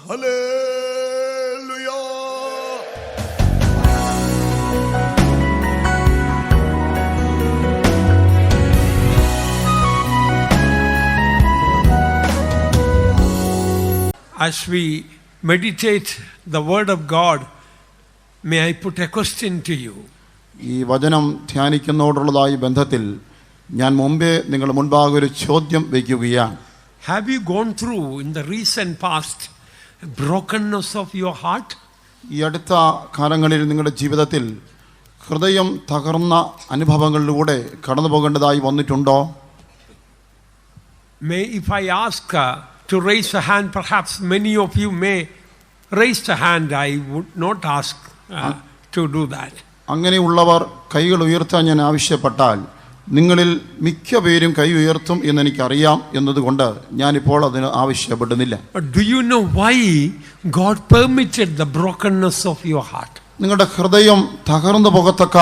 Hallelujah. As we meditate the word of God, may I put a question to you. ഈ വചനം ധ്യാനിക്കുന്നതോടുള്ളതായി ബന്ധത്തിൽ ഞാൻ മുമ്പേ നിങ്ങളുടെ മുൻപാകെ ഒരു ചോദ്യം വയ്ക്കുകയാണ്. Have you gone through in the recent past brokenness of your heart? ഈ അടുത്ത കാലങ്ങളിൽ നിങ്ങളുടെ ജീവിതത്തിൽ ഹൃദയം തകർന്ന അനുഭവങ്ങളിലൂടെ കടന്നു പോകേണ്ടതായി വന്നിട്ടുണ്ടോ? If I ask to raise a hand, perhaps many of you may raise a hand. I would not ask to do that. അങ്ങനെയുള്ളവർ കൈകൾ ഉയർത്താൻ ഞാൻ ആവശ്യപ്പെട്ടാൽ നിങ്ങളിൽ മിക്ക പേരും കൈ ഉയർത്തും എന്ന് എനിക്കറിയാം എന്നതുകൊണ്ട് ഞാനിപ്പോൾ അതിന് ആവശ്യപ്പെടുന്നില്ല. But do you know why God permitted the brokenness of your heart? നിങ്ങളുടെ ഹൃദയം തകർന്നു പോകത്തക്ക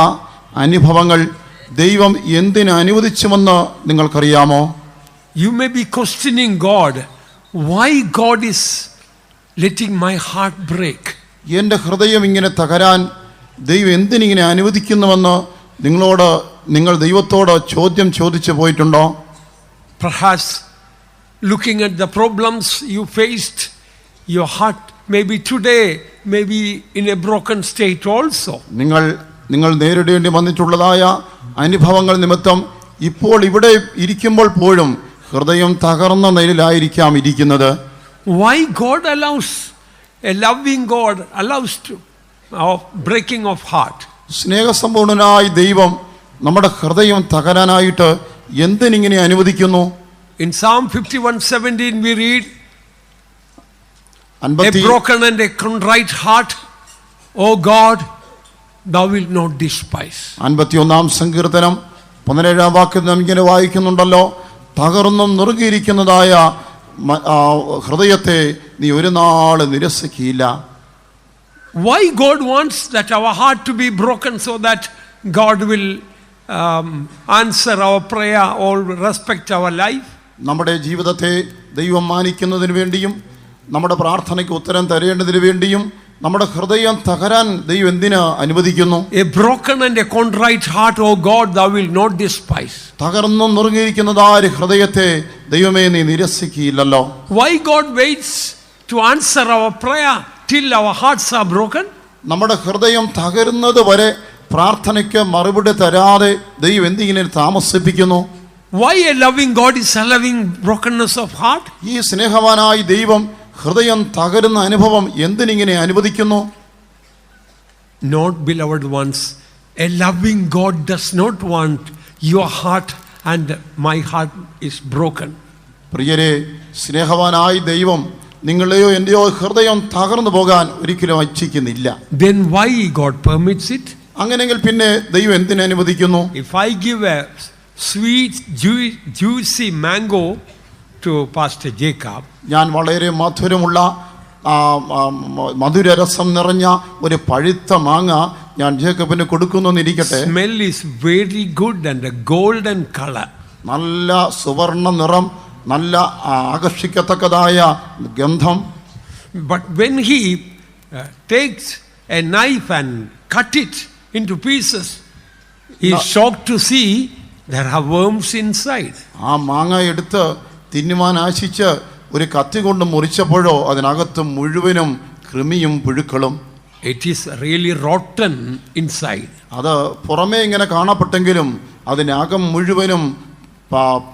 അനുഭവങ്ങൾ ദൈവം എന്തിന് അനുവദിച്ചുവെന്ന് നിങ്ങൾക്കറിയാമോ? You may be questioning God. Why God is letting my heart break? എൻ്റെ ഹൃദയം ഇങ്ങനെ തകരാൻ ദൈവം എന്തിനിങ്ങനെ അനുവദിക്കുന്നുവെന്ന് നിങ്ങൾ ദൈവത്തോട് ചോദ്യം ചോദിച്ചു പോയിട്ടുണ്ടോ? Perhaps looking at the problems you faced, your heart maybe today maybe in a broken state also. നിങ്ങൾ നേരിടേണ്ടി വന്നിട്ടുള്ളതായ അനുഭവങ്ങൾ നിമിത്തം ഇപ്പോൾ ഇവിടെ ഇരിക്കുമ്പോൾ പോലും ഹൃദയം തകർന്ന നിലയിലായിരിക്കാം ഇരിക്കുന്നത്. Why God allows, a loving God allows breaking of heart? സ്നേഹസമ്പൂർണനായ ദൈവം നമ്മുടെ ഹൃദയം തകരാനായിട്ട് എന്തിനിങ്ങനെ അനുവദിക്കുന്നു? In Psalm 51:17 we read, a broken and a contrite heart, O God, thou wilt not despise. 51-ാം സങ്കീർത്തനം 17-ാം വാക്യം നാം ഇങ്ങനെ വായിക്കുന്നുണ്ടല്ലോ, തകർന്നും നുറുകിയിരിക്കുന്നതായ ഹൃദയത്തെ നീ ഒരു നാൾ നിരസിക്കില്ല. Why God wants that our heart to be broken so that God will answer our prayer or respect our life? നമ്മുടെ ജീവിതത്തെ ദൈവം മാനിക്കുന്നതിന് വേണ്ടിയും നമ്മുടെ പ്രാർത്ഥനയ്ക്ക് ഉത്തരം തരേണ്ടതിന് വേണ്ടിയും നമ്മുടെ ഹൃദയം തകരാൻ ദൈവം എന്തിന് അനുവദിക്കുന്നു? A broken and a contrite heart, O God, thou wilt not despise. തകർന്നു നുറുങ്ങിയിരിക്കുന്നതായ ഹൃദയത്തെ ദൈവമേ നീ നിരസിക്കില്ലല്ലോ. Why God waits to answer our prayer till our hearts are broken? നമ്മുടെ ഹൃദയം തകരുന്നത് വരെ പ്രാർത്ഥനയ്ക്ക് മറുപടി തരാതെ ദൈവം എന്തിങ്ങനെ താമസിപ്പിക്കുന്നു? Why a loving God is allowing brokenness of heart? ഈ സ്നേഹവാനായ ദൈവം ഹൃദയം തകരുന്ന അനുഭവം എന്തിനിങ്ങനെ അനുവദിക്കുന്നു? Not, beloved ones, a loving God does not want your heart and my heart is broken. പ്രിയരെ, സ്നേഹവാനായ ദൈവം നിങ്ങളുടെയോ എന്റെയോ ഹൃദയം തകർന്നു പോകാൻ ഒരിക്കലും ഇച്ഛിക്കുന്നില്ല. Then why God permits it? അങ്ങനെങ്കിൽ പിന്നെ ദൈവം എന്തിനെ അനുവദിക്കുന്നു? If I give a sweet juicy mango to Pastor Jacob, ഞാൻ വളരെ മധുരമുള്ള മധുരരസം നിറഞ്ഞ ഒരു പഴുത്ത മാങ്ങ ഞാൻ ജേക്കബിന് കൊടുക്കുന്നു എന്നിരിക്കട്ടെ. Smell is very good and a golden color. നല്ല സുവർണ്ണ നിറം, നല്ല ആകർഷിക്കത്തക്കതായ ഗന്ധം. But when he takes a knife and cut it into pieces, he is shocked to see there are worms inside. ആ മാങ്ങ എടുത്ത് തിന്നുവാൻ ആശിച്ച് ഒരു കത്തി കൊണ്ട് മുറിച്ചപ്പോഴോ അതിനകത്ത് മുഴുവനും കൃമിയും പുഴുക്കളും. It is really rotten inside. അത് പുറമേ ഇങ്ങനെ കാണപ്പെട്ടെങ്കിലും അതിനകം മുഴുവനും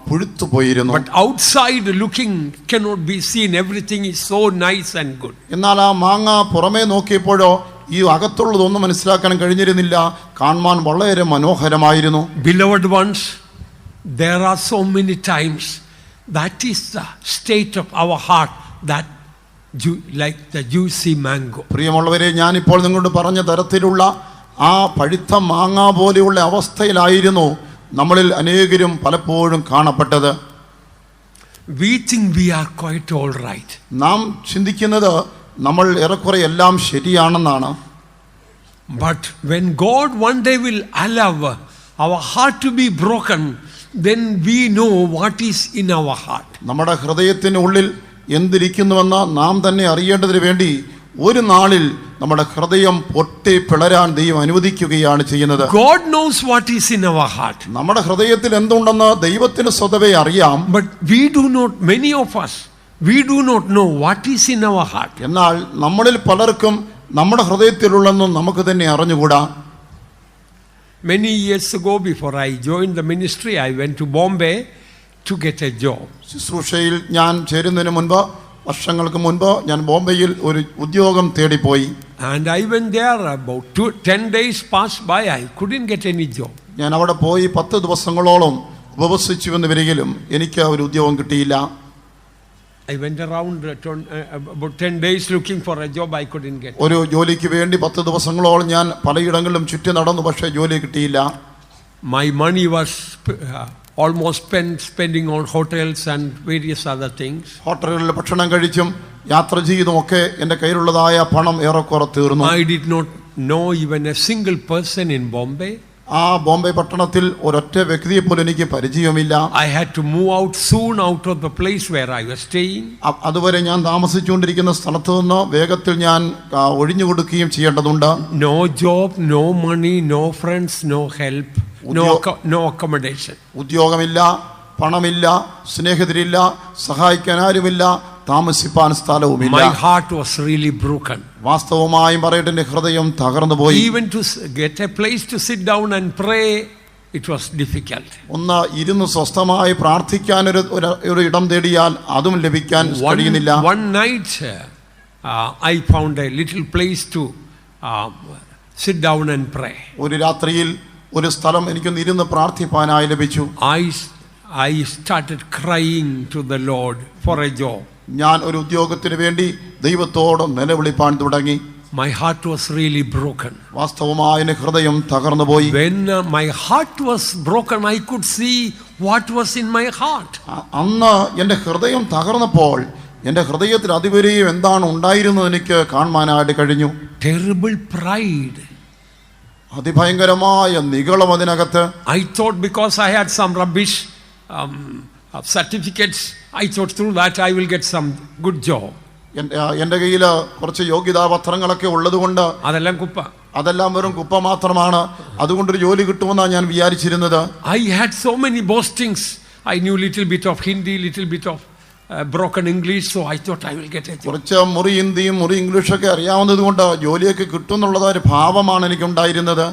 പുഴുത്തു പോയിരുന്നു. But outside looking cannot be seen. Everything is so nice and good. എന്നാൽ ആ മാങ്ങ പുറമേ നോക്കിയപ്പോഴോ ഈ അകത്തുള്ളതൊന്നും മനസ്സിലാക്കാൻ കഴിഞ്ഞിരുന്നില്ല. കാണാൻ വളരെ മനോഹരമായിരുന്നു. Beloved ones, there are so many times that is the state of our heart, that like the juicy mango. പ്രിയമുള്ളവരെ, ഞാനിപ്പോൾ നിങ്ങളോട് പറഞ്ഞ തരത്തിലുള്ള ആ പഴുത്ത മാങ്ങ പോലെയുള്ള അവസ്ഥയിലായിരുന്നു നമ്മളിൽ അനേകരും പലപ്പോഴും കാണപ്പെട്ടത്. We think we are quite all right. നാം ചിന്തിക്കുന്നത് നമ്മൾ ഏറെക്കുറെ എല്ലാം ശരിയാണെന്നാണ്. But when God one day will allow our heart to be broken, then we know what is in our heart. നമ്മുടെ ഹൃദയത്തിനുള്ളിൽ എന്തിരിക്കുന്നുവെന്ന് നാം തന്നെ അറിയേണ്ടതിന് വേണ്ടി ഒരു നാളിൽ നമ്മുടെ ഹൃദയം പൊട്ടി പിളരാൻ ദൈവം അനുവദിക്കുകയാണ് ചെയ്യുന്നത്. God knows what is in our heart. നമ്മുടെ ഹൃദയത്തിൽ എന്തുണ്ടെന്ന് ദൈവത്തിന് സ്വതവേ അറിയാം. But we do not, many of us, we do not know what is in our heart. എന്നാൽ നമ്മളിൽ പലർക്കും നമ്മുടെ ഹൃദയത്തിലുള്ളതെന്നും നമുക്ക് തന്നെ അറിഞ്ഞുകൂടാ. Many years ago, before I joined the ministry, I went to Bombay to get a job. ശുശ്രൂഷയിൽ ഞാൻ ചേരുന്നതിന് മുൻപ്, വർഷങ്ങൾക്ക് മുൻപ് ഞാൻ ബോംബെയിൽ ഒരു ഉദ്യോഗം തേടിപ്പോയി. And I went there, about 10 days passed by, I couldn't get any job. ഞാൻ അവിടെ പോയി 10 ദിവസങ്ങളോളം ഉപവസിച്ചു എന്ന് വരികിലും എനിക്ക് ഒരു ഉദ്യോഗം കിട്ടിയില്ല. I went around about 10 days looking for a job, I couldn't get. ഒരു ജോലിക്ക് വേണ്ടി 10 ദിവസങ്ങളോളം ഞാൻ പലയിടങ്ങളിലും ചുറ്റി നടന്നു, പക്ഷേ ജോലി കിട്ടിയില്ല. My money was almost spending on hotels and various other things. ഹോട്ടലുകളിൽ ഭക്ഷണം കഴിച്ചും യാത്ര ചെയ്തുമൊക്കെ എൻ്റെ കയ്യിലുള്ളതായ പണം ഏറെക്കുറെ തീർന്നു. I did not know even a single person in Bombay. ആ ബോംബെ പട്ടണത്തിൽ ഒരൊറ്റ വ്യക്തിയെ പോലും എനിക്ക് പരിചയമില്ല. I had to move out soon out of the place where I was staying. അതുവരെ ഞാൻ താമസിച്ചുകൊണ്ടിരിക്കുന്ന സ്ഥലത്ത് നിന്ന് വേഗത്തിൽ ഞാൻ ഒഴിഞ്ഞു കൊടുക്കുകയും ചെയ്യേണ്ടതുണ്ട്. No job, no money, no friends, no help, no accommodation. ഉദ്യോഗമില്ല, പണമില്ല, സ്നേഹിതരില്ല, സഹായിക്കാൻ ആരുമില്ല, താമസിപ്പാൻ സ്ഥലവുമില്ല. My heart was really broken. വാസ്തവമായും പറയട്ടെ, എൻ്റെ ഹൃദയം തകർന്നു പോയി. Even to get a place to sit down and pray, it was difficult. ഒന്ന് ഇരുന്ന് സ്വസ്ഥമായി പ്രാർത്ഥിക്കാൻ ഒരു ഇടം തേടിയാൽ അതും ലഭിക്കാൻ കഴിയുന്നില്ല. One night I found a little place to sit down and pray. ഒരു രാത്രിയിൽ ഒരു സ്ഥലം എനിക്കൊന്ന് ഇരുന്ന് പ്രാർത്ഥിപ്പാനായി ലഭിച്ചു. I started crying to the Lord for a job. ഞാൻ ഒരു ഉദ്യോഗത്തിന് വേണ്ടി ദൈവത്തോട് നിലവിളിപ്പാൻ തുടങ്ങി. My heart was really broken. വാസ്തവമായ എൻ്റെ ഹൃദയം തകർന്നു പോയി. When my heart was broken, I could see what was in my heart. അന്ന് എൻ്റെ ഹൃദയം തകർന്നപ്പോൾ എൻ്റെ ഹൃദയത്തിൽ അതുവരെയും എന്താണ് ഉണ്ടായിരുന്നത് എനിക്ക് കാണാനായിട്ട് കഴിഞ്ഞു. Terrible pride. അതിഭയങ്കരമായ നിഗളം അതിനകത്ത്. I thought because I had some rubbish certificates, I thought through that I will get some good job. എൻ്റെ കയ്യിൽ കുറച്ച് യോഗ്യതാ പത്രങ്ങളൊക്കെ ഉള്ളതുകൊണ്ട് അതെല്ലാം വെറും കുപ്പ മാത്രമാണ്, അതുകൊണ്ടൊരു ജോലി കിട്ടുമെന്നാണ് ഞാൻ വിചാരിച്ചിരുന്നത്. I had so many boastings. I knew little bit of Hindi, little bit of broken English, so I thought I will get a job. കുറച്ച് മുറി ഹിന്ദിയും മുറി ഇംഗ്ലീഷൊക്കെ അറിയാവുന്നത് കൊണ്ട് ജോലിയൊക്കെ കിട്ടുമെന്നുള്ളത് ഒരു ഭാവമാണ് എനിക്കുണ്ടായിരുന്നത്.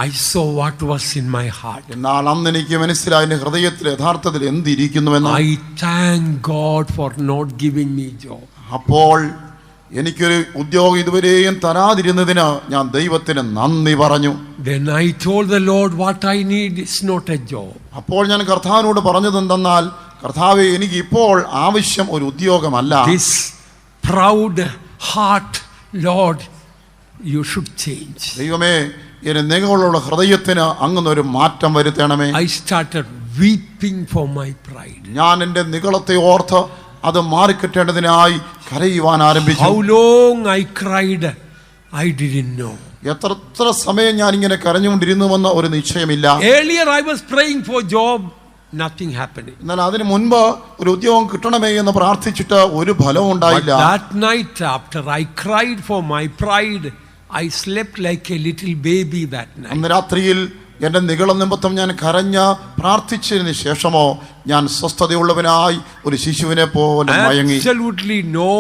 I saw what was in my heart. എന്നാൽ അന്ന് എനിക്ക് മനസ്സിലായി എൻ്റെ ഹൃദയത്തിൽ യഥാർത്ഥത്തിൽ എന്തിരിക്കുന്നുവെന്ന്. I thank God for not giving me job. അപ്പോൾ എനിക്കൊരു ഉദ്യോഗം ഇതുവരെയും തരാതിരുന്നതിന് ഞാൻ ദൈവത്തിന് നന്ദി പറഞ്ഞു. Then I told the Lord, what I need is not a job. അപ്പോൾ ഞാൻ കർത്താവിനോട് പറഞ്ഞത് എന്തെന്നാൽ, കർത്താവേ, എനിക്ക് ഇപ്പോൾ ആവശ്യം ഒരു ഉദ്യോഗമല്ല. This proud heart, Lord, you should change. ദൈവമേ, എന്റെ നിഗളുള്ള ഹൃദയത്തിന് അങ്ങനൊരു മാറ്റം വരുത്തണമേ. I started weeping for my pride. ഞാൻ എൻ്റെ നിഗളത്തെ ഓർത്ത് അത് മാറിക്കിട്ടേണ്ടതിനായി കരയുവാൻ ആരംഭിച്ചു. How long I cried, I didn't know. എത്ര സമയം ഞാൻ ഇങ്ങനെ കരഞ്ഞുകൊണ്ടിരുന്നുവെന്ന് ഒരു നിശ്ചയമില്ല. Earlier I was praying for job, nothing happening. എന്നാൽ അതിന് മുൻപ് ഒരു ഉദ്യോഗം കിട്ടണമേ എന്ന് പ്രാർത്ഥിച്ചിട്ട് ഒരു ഫലവും ഉണ്ടായില്ല. But that night after I cried for my pride, I slept like a little baby that night. അന്ന് രാത്രിയിൽ എൻ്റെ നിഗളം നിമിത്തം ഞാൻ കരഞ്ഞ പ്രാർത്ഥിച്ചതിന് ശേഷമോ ഞാൻ സ്വസ്ഥതയുള്ളവനായി ഒരു ശിശുവിനെ പോലെ മയങ്ങി. Absolutely no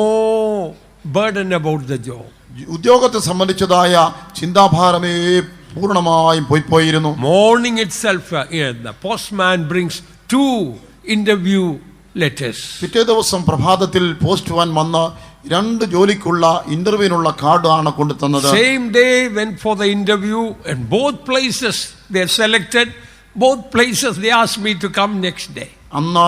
burden about the job. ഉദ്യോഗത്തെ സംബന്ധിച്ചതായ ചിന്താഭാരമേ പൂർണ്ണമായും പോയിരുന്നു. Morning itself, the postman brings 2 interview letters. പിറ്റേ ദിവസം പ്രഭാതത്തിൽ പോസ്റ്റ്മാൻ വന്ന് 2 ജോലിക്കുള്ള ഇന്റർവ്യൂവിനുള്ള കാർഡാണ് കൊണ്ടുതന്നത്. Same day went for the interview and both places they selected, both places they asked me to come next day. അന്ന്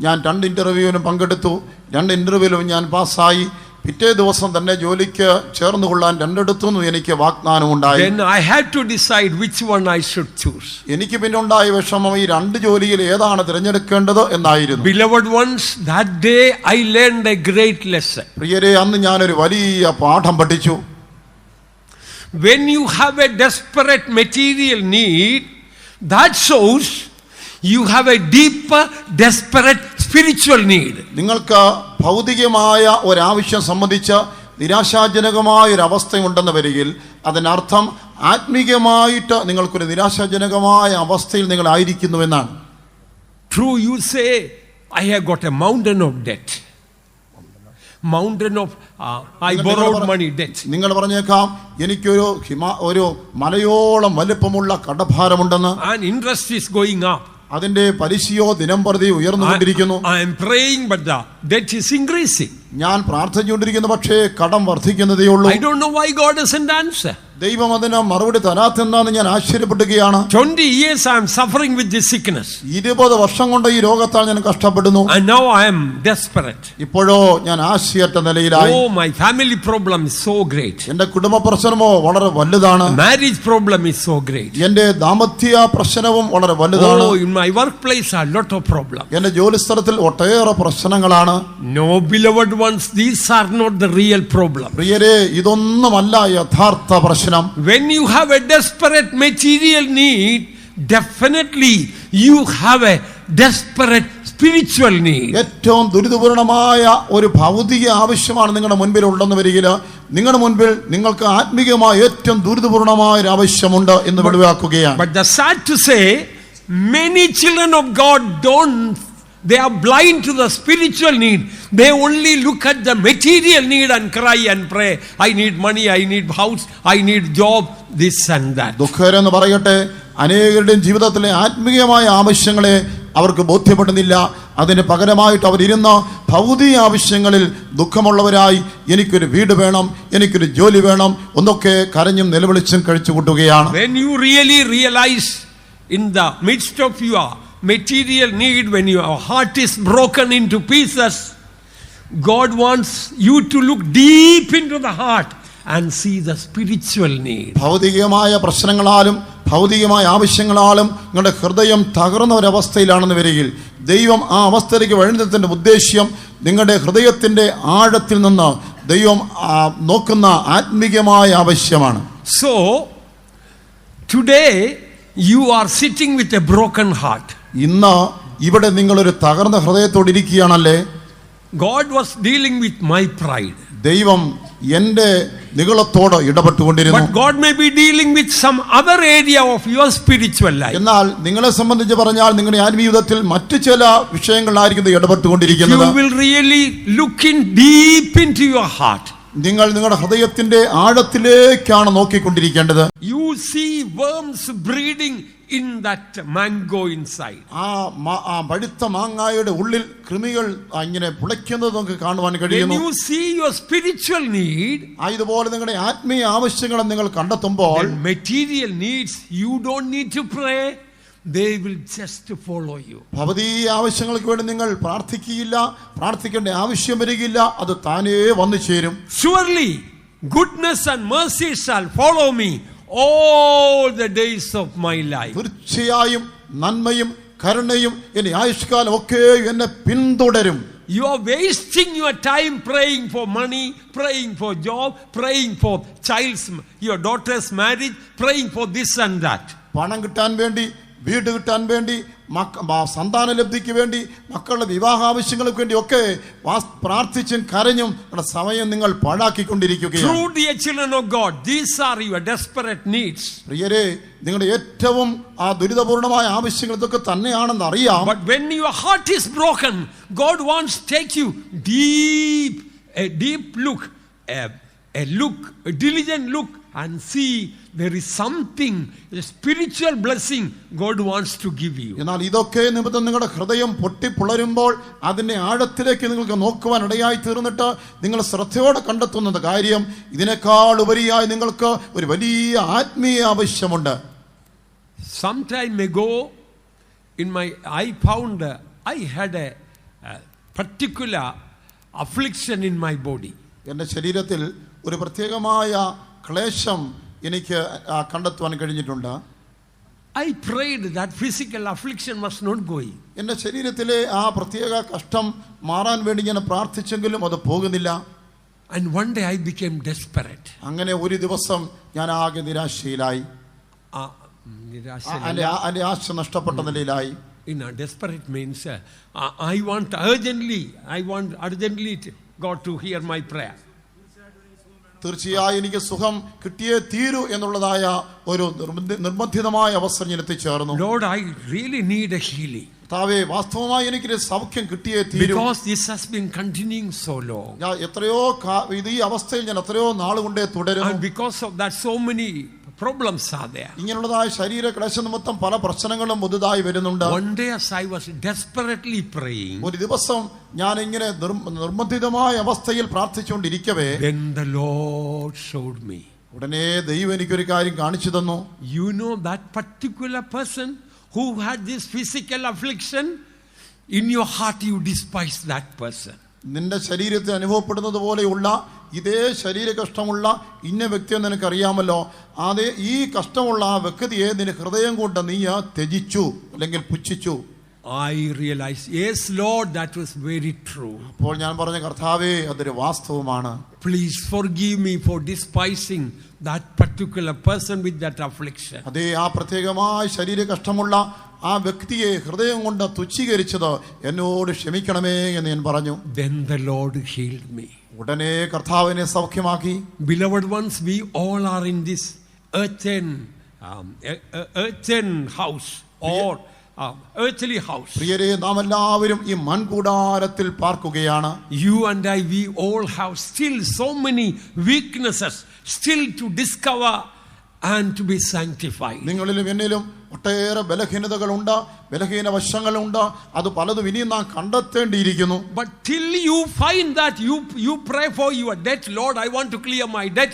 ഞാൻ 2 ഇന്റർവ്യൂവിനും പങ്കെടുത്തു. 2 ഇന്റർവ്യൂവിലും ഞാൻ പാസ്സായി. പിറ്റേ ദിവസം തന്നെ ജോലിക്ക് ചേർന്നുകൊള്ളാൻ 2 എനിക്ക് വാഗ്ദാനം ഉണ്ടായി. Then I had to decide which one I should choose. എനിക്ക് പിന്നെ ഉണ്ടായ വിഷമം ഈ 2 ജോലിയിൽ ഏതാണ് തിരഞ്ഞെടുക്കേണ്ടത് എന്നായിരുന്നു. Beloved ones, that day I learned a great lesson. പ്രിയരെ, അന്ന് ഞാനൊരു വലിയ പാഠം പഠിച്ചു. When you have a desperate material need, that shows you have a deeper, desperate spiritual need. നിങ്ങൾക്ക് ഭൗതികമായ ഒരാവശ്യം സംബന്ധിച്ച് നിരാശാജനകമായ ഒരു അവസ്ഥയുണ്ടെന്ന് വരികിൽ അതിനർത്ഥം ആത്മീകമായിട്ട് നിങ്ങൾക്കൊരു നിരാശാജനകമായ അവസ്ഥയിൽ നിങ്ങൾ ആയിരിക്കുന്നുവെന്നാണ്. True, you say, I have got a mountain of debt. Mountain of I borrowed money debt. നിങ്ങൾ പറഞ്ഞേക്കാം എനിക്കൊരു ഒരു മലയോളം വലിപ്പമുള്ള കടഭാരമുണ്ടെന്ന്. And interest is going up. അതിന്റെ പലിശയോ ദിനംപ്രതി ഉയർന്നുകൊണ്ടിരിക്കുന്നു. I am praying but the debt is increasing. ഞാൻ പ്രാർത്ഥിച്ചുകൊണ്ടിരിക്കുന്നു, പക്ഷേ കടം വർദ്ധിക്കുന്നതേ ഉള്ളൂ. I don't know why God doesn't answer. ദൈവം അതിന് മറുപടി തരാത്തെന്നാണ് ഞാൻ ആശ്ചര്യപ്പെടുകയാണ്. 20 years I am suffering with this sickness. 20 വർഷം കൊണ്ട് ഈ രോഗത്താൽ ഞാൻ കഷ്ടപ്പെടുന്നു. And now I am desperate. ഇപ്പോഴോ ഞാൻ ആശയറ്റ നിലയിലായി. Oh, my family problem is so great. എന്റെ കുടുംബ പ്രശ്നമോ വളരെ വലുതാണ്. Marriage problem is so great. എന്റെ ദാമ്പത്യ പ്രശ്നവും വളരെ വലുതാണ്. Oh, in my workplace a lot of problems. എന്റെ ജോലിസ്ഥലത്തിൽ ഒട്ടേറെ പ്രശ്നങ്ങളാണ്. No, beloved ones, these are not the real problem. പ്രിയരേ, ഇതൊന്നുമല്ല യഥാർത്ഥ പ്രശ്നം. When you have a desperate material need, definitely you have a desperate spiritual need. ഏറ്റവും ദുരിതപൂർണമായ ഒരു ഭൗതിക ആവശ്യമാണ് നിങ്ങളുടെ മുൻപിൽ ഉണ്ടെന്ന് വരികിൽ നിങ്ങളുടെ മുൻപിൽ നിങ്ങൾക്ക് ആത്മീകമായ ഏറ്റവും ദുരിതപൂർണമായ ഒരു ആവശ്യമുണ്ട് എന്ന് വെളിവാക്കുകയാണ്. But the sad to say, many children of God they are blind to the spiritual need. They only look at the material need and cry and pray. I need money, I need house, I need job, this and that. ദുഃഖകരെന്ന് പറയട്ടെ, അനേകരുടെയും ജീവിതത്തിലെ ആത്മീയമായ ആവശ്യങ്ങളെ അവർക്ക് ബോധ്യപ്പെടുന്നില്ല. അതിന് പകരമായിട്ട് അവരിരുന്ന് ഭൗതിക ആവശ്യങ്ങളിൽ ദുഃഖമുള്ളവരായി എനിക്കൊരു വീട് വേണം, എനിക്കൊരു ജോലി വേണം എന്നൊക്കെ കരഞ്ഞും നിലവിളിച്ചും കഴിച്ചു കൂട്ടുകയാണ്. When you really realize in the midst of your material need, when your heart is broken into pieces, God wants you to look deep into the heart and see the spiritual need. ഭൗതികമായ പ്രശ്നങ്ങളാലും ഭൗതികമായ ആവശ്യങ്ങളാലും നിങ്ങളുടെ ഹൃദയം തകർന്ന ഒരവസ്ഥയിലാണെന്ന് വരികിൽ ദൈവം ആ അവസ്ഥയിലേക്ക് വഴുന്നതിൻ്റെ ഉദ്ദേശ്യം നിങ്ങളുടെ ഹൃദയത്തിൻ്റെ ആഴത്തിൽ നിന്ന് ദൈവം നോക്കുന്ന ആത്മീകമായ ആവശ്യമാണ്. So today you are sitting with a broken heart. ഇന്ന് ഇവിടെ നിങ്ങളൊരു തകർന്ന ഹൃദയത്തോടെ ഇരിക്കുകയാണല്ലേ. God was dealing with my pride. ദൈവം എന്റെ നിഗളത്തോട് ഇടപെട്ടുകൊണ്ടിരുന്നു. But God may be dealing with some other area of your spiritual life. എന്നാൽ നിങ്ങളെ സംബന്ധിച്ച് പറഞ്ഞാൽ നിങ്ങളുടെ ആത്മീയ ജീവിതത്തിൽ മറ്റു ചില വിഷയങ്ങളിലായിരിക്കും ഇടപെട്ടുകൊണ്ടിരിക്കുന്നത്. You will really look in deep into your heart. നിങ്ങൾ നിങ്ങളുടെ ഹൃദയത്തിന്റെ ആഴത്തിലേക്കാണ് നോക്കിക്കൊണ്ടിരിക്കേണ്ടത്. You see worms breeding in that mango inside. ആ പഴുത്ത മാങ്ങായുടെ ഉള്ളിൽ കൃമികൾ ഇങ്ങനെ പുളയ്ക്കുന്നത് നമുക്ക് കാണുവാൻ കഴിയുന്നു. When you see your spiritual need, ഇതുപോലെ നിങ്ങളുടെ ആത്മീയ ആവശ്യങ്ങൾ നിങ്ങൾ കണ്ടെത്തുമ്പോൾ material needs, you don't need to pray. They will just follow you. ഭൗതിക ആവശ്യങ്ങൾക്ക് വേണ്ടി നിങ്ങൾ പ്രാർത്ഥിക്കുകയില്ല, പ്രാർത്ഥിക്കേണ്ട ആവശ്യം വരികയില്ല, അത് താനേ വന്നു ചേരും. Surely goodness and mercy shall follow me all the days of my life. തീർച്ചയായും നന്മയും കരുണയും എന്റെ ആയുഷ്കാലം ഒക്കെ എന്നെ പിന്തുടരും. You are wasting your time praying for money, praying for job, praying for your daughter's marriage, praying for this and that. പണം കിട്ടാൻ വേണ്ടി, വീട് കിട്ടാൻ വേണ്ടി, സന്താന ലബ്ധിക്ക് വേണ്ടി, മക്കളുടെ വിവാഹ ആവശ്യങ്ങൾക്ക് വേണ്ടി ഒക്കെ പ്രാർത്ഥിച്ചും കരഞ്ഞും സമയം നിങ്ങൾ പാഴാക്കിക്കൊണ്ടിരിക്കുകയാണ്. True dear children of God, these are your desperate needs. പ്രിയരേ, നിങ്ങളുടെ ഏറ്റവും ദുരിതപൂർണമായ ആവശ്യങ്ങൾ ഇതൊക്കെ തന്നെയാണെന്ന് അറിയാം. But when your heart is broken, God wants to take you deep, a deep look, a diligent look, and see there is something, a spiritual blessing God wants to give you. എന്നാൽ ഇതൊക്കെ നിമിത്തം നിങ്ങളുടെ ഹൃദയം പൊട്ടിപ്പുളരുമ്പോൾ അതിന്റെ ആഴത്തിലേക്ക് നിങ്ങൾക്ക് നോക്കുവാൻ ഇടയായി തീർന്നിട്ട് നിങ്ങൾ ശ്രദ്ധയോടെ കണ്ടെത്തുന്നത് കാര്യം ഇതിനേക്കാൾ ഉപരിയായി നിങ്ങൾക്ക് ഒരു വലിയ ആത്മീയ ആവശ്യമുണ്ട്. Some time ago I found I had a particular affliction in my body. എൻ്റെ ശരീരത്തിൽ ഒരു പ്രത്യേകമായ ക്ലേശം എനിക്ക് കണ്ടെത്തുവാൻ കഴിഞ്ഞിട്ടുണ്ട്. I prayed that physical affliction must not go. എൻ്റെ ശരീരത്തിലെ ആ പ്രത്യേക കഷ്ടം മാറാൻ വേണ്ടി ഞാൻ പ്രാർത്ഥിച്ചെങ്കിലും അത് പോകുന്നില്ല. And one day I became desperate. അങ്ങനെ ഒരു ദിവസം ഞാൻ ആകെ നിരാശയിലായി. ആശ നഷ്ടപ്പെട്ട നിലയിലായി. desperate means I want urgently God to hear my prayer. തീർച്ചയായും എനിക്ക് സുഖം കിട്ടിയേ തീരൂ എന്നുള്ളതായ ഒരു നിർബന്ധിതമായ അവസരം ഞാൻ എത്തിച്ചേർന്നു. Lord, I really need a healing. കർത്താവേ, വാസ്തവമായി എനിക്കൊരു സൗഖ്യം കിട്ടിയേ തീരൂ. Because this has been continuing so long. ഞാൻ ഈ അവസ്ഥയിൽ ഞാൻ എത്രയോ നാളുകൊണ്ടേ തുടരുന്നു. And because of that so many problems are there. ഇങ്ങനെയുള്ളതായ ശരീര ക്ലേശ നിമിത്തം പല പ്രശ്നങ്ങളും പുതുതായി വരുന്നുണ്ട്. One day as I was desperately praying, ഒരു ദിവസം ഞാൻ ഇങ്ങനെ നിർബന്ധിതമായ അവസ്ഥയിൽ പ്രാർത്ഥിച്ചുകൊണ്ടിരിക്കവേ, then the Lord showed me. ഉടനെ ദൈവം എനിക്കൊരു കാര്യം കാണിച്ചു തന്നു. You know that particular person who had this physical affliction, in your heart you despise that person. നിന്റെ ശരീരത്തിൽ അനുഭവപ്പെടുന്നത് പോലെയുള്ള ഇതേ ശരീര കഷ്ടമുള്ള ഇന്ന വ്യക്തിയെ നിനക്കറിയാമല്ലോ. അതേ ഈ കഷ്ടമുള്ള ആ വ്യക്തിയെ നിന്റെ ഹൃദയം കൊണ്ട് നീ ത്യജിച്ചു അല്ലെങ്കിൽ പുച്ഛിച്ചു. I realized, yes Lord, that was very true. അപ്പോൾ ഞാൻ പറഞ്ഞ, കർത്താവേ, അതൊരു വാസ്തവമാണ്. Please forgive me for despising that particular person with that affliction. അതേ ആ പ്രത്യേകമായ ശരീര കഷ്ടമുള്ള ആ വ്യക്തിയെ ഹൃദയം കൊണ്ട് തുച്ഛീകരിച്ചത് എന്നോട് ക്ഷമിക്കണമേ എന്ന് ഞാൻ പറഞ്ഞു. Then the Lord healed me. ഉടനെ കർത്താവിനെ സൗഖ്യമാക്കി. Beloved ones, we all are in this earthen house or earthly house. പ്രിയരേ, നാം എല്ലാവരും ഈ മൺകൂടാരത്തിൽ പാർക്കുകയാണ്. You and I, we all have still so many weaknesses still to discover and to be sanctified. നിങ്ങളിലും എന്നിലും ഒട്ടേറെ ബലഹീനതകളുണ്ട്, ബലഹീന വശങ്ങളുണ്ട്. അത് പലതും ഇനിയും നാം കണ്ടെത്തേണ്ടിയിരിക്കുന്നു. But till you find that, you pray for your debt, Lord, I want to clear my debt,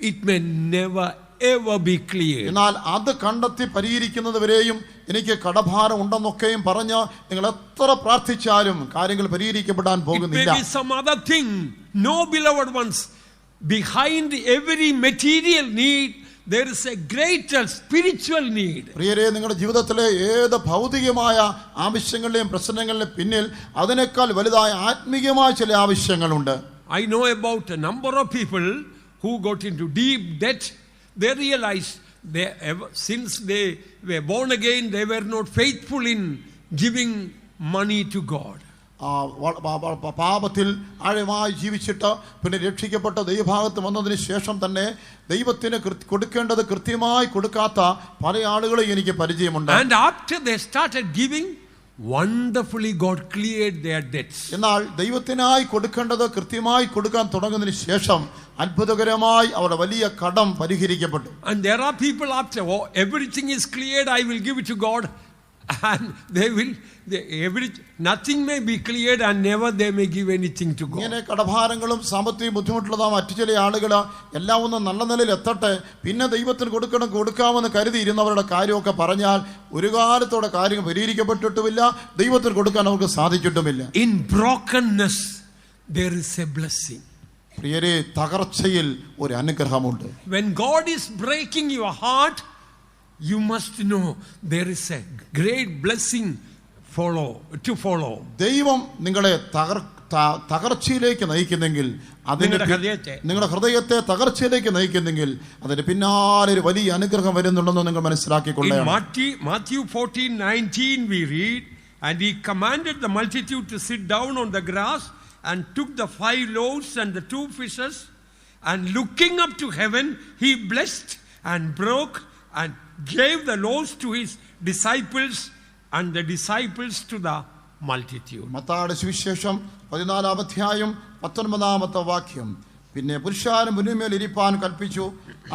it may never ever be clear. എന്നാൽ അത് കണ്ടെത്തി പരിഹരിക്കുന്നത് വരെയും എനിക്ക് കടഭാരം ഉണ്ടെന്നൊക്കെയും പറഞ്ഞ് നിങ്ങൾ എത്ര പ്രാർത്ഥിച്ചാലും കാര്യങ്ങൾ പരിഹരിക്കപ്പെടാൻ പോകുന്നില്ല. It may be some other thing. No, beloved ones, behind every material need there is a greater spiritual need. പ്രിയരേ, നിങ്ങളുടെ ജീവിതത്തിലെ ഏത് ഭൗതികമായ ആവശ്യങ്ങളുടെയും പ്രശ്നങ്ങളുടെയും പിന്നിൽ അതിനേക്കാൾ വലുതായ ആത്മീയമായ ചില ആവശ്യങ്ങളുണ്ട്. I know about a number of people who got into deep debt. They realized since they were born again, they were not faithful in giving money to God. പാപത്തിൽ ആഴമായി ജീവിച്ചിട്ട് പിന്നെ രക്ഷിക്കപ്പെട്ട ദൈവഭാഗത്ത് വന്നതിന് ശേഷം തന്നെ ദൈവത്തിന് കൊടുക്കേണ്ടത് കൃത്യമായി കൊടുക്കാത്ത പല ആളുകളെ എനിക്ക് പരിചയമുണ്ട്. And after they started giving, wonderfully God cleared their debts. എന്നാൽ ദൈവത്തിനായി കൊടുക്കേണ്ടത് കൃത്യമായി കൊടുക്കാൻ തുടങ്ങുന്നതിന് ശേഷം അത്ഭുതകരമായി അവരുടെ വലിയ കടം പരിഹരിക്കപ്പെട്ടു. And there are people after everything is cleared, I will give it to God, and nothing may be cleared and never they may give anything to God. ഇങ്ങനെ കടഭാരങ്ങളും സാമ്പത്തിക ബുദ്ധിമുട്ടുള്ളതാ മറ്റു ചില ആളുകൾ എല്ലാം ഒന്ന് നല്ല നിലയിൽ എത്തട്ടെ, പിന്നെ ദൈവത്തിന് കൊടുക്കാമെന്ന് കരുതി ഇരുന്നവരുടെ കാര്യമൊക്കെ പറഞ്ഞാൽ ഒരു കാലത്തോടെ കാര്യം പരിഹരിക്കപ്പെട്ടിട്ടുമില്ല, ദൈവത്തിന് കൊടുക്കാൻ അവർക്ക് സാധിച്ചിട്ടുമില്ല. In brokenness there is a blessing. പ്രിയരേ, തകർച്ചയിൽ ഒരു അനുഗ്രഹമുണ്ട്. When God is breaking your heart, you must know there is a great blessing to follow. ദൈവം നിങ്ങളെ തകർച്ചയിലേക്ക് നയിക്കുന്നെങ്കിൽ, നിങ്ങളുടെ ഹൃദയത്തെ തകർച്ചയിലേക്ക് നയിക്കുന്നെങ്കിൽ അതിന് പിന്നാലെ ഒരു വലിയ അനുഗ്രഹം വരുന്നുണ്ടെന്ന് നിങ്ങൾ മനസ്സിലാക്കിക്കൊള്ളണം. Matthew 14:19 we read, and he commanded the multitude to sit down on the grass and took the 5 loaves and the 2 fishes, and looking up to heaven he blessed and broke and gave the loaves to his disciples and the disciples to the multitude. മത്തായിയുടെ സുവിശേഷം 14-ാം അധ്യായം 19-ാമത്തെ വാക്യം. പിന്നെ പുരുഷാരം ഭൂമിയിൽ ഇരിപ്പാൻ കൽപ്പിച്ചു.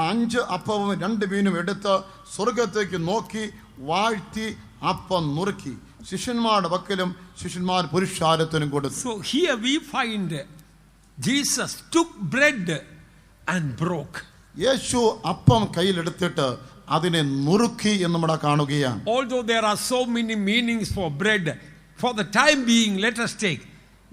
5 അപ്പവും 2 മീനും എടുത്ത് സ്വർഗത്തേക്ക് നോക്കി വാഴ്ത്തി അപ്പം നുറുക്കി ശിഷ്യന്മാരുടെ പക്കലും ശിഷ്യന്മാർ പുരുഷാരത്തിനും കൊടുത്തു. So here we find Jesus took bread and broke. യേശു അപ്പം കയ്യിലെടുത്തിട്ട് അതിനെ നുറുക്കി എന്ന് നമ്മൾ കാണുകയാണ്. Although there are so many meanings for bread, for the time being let us take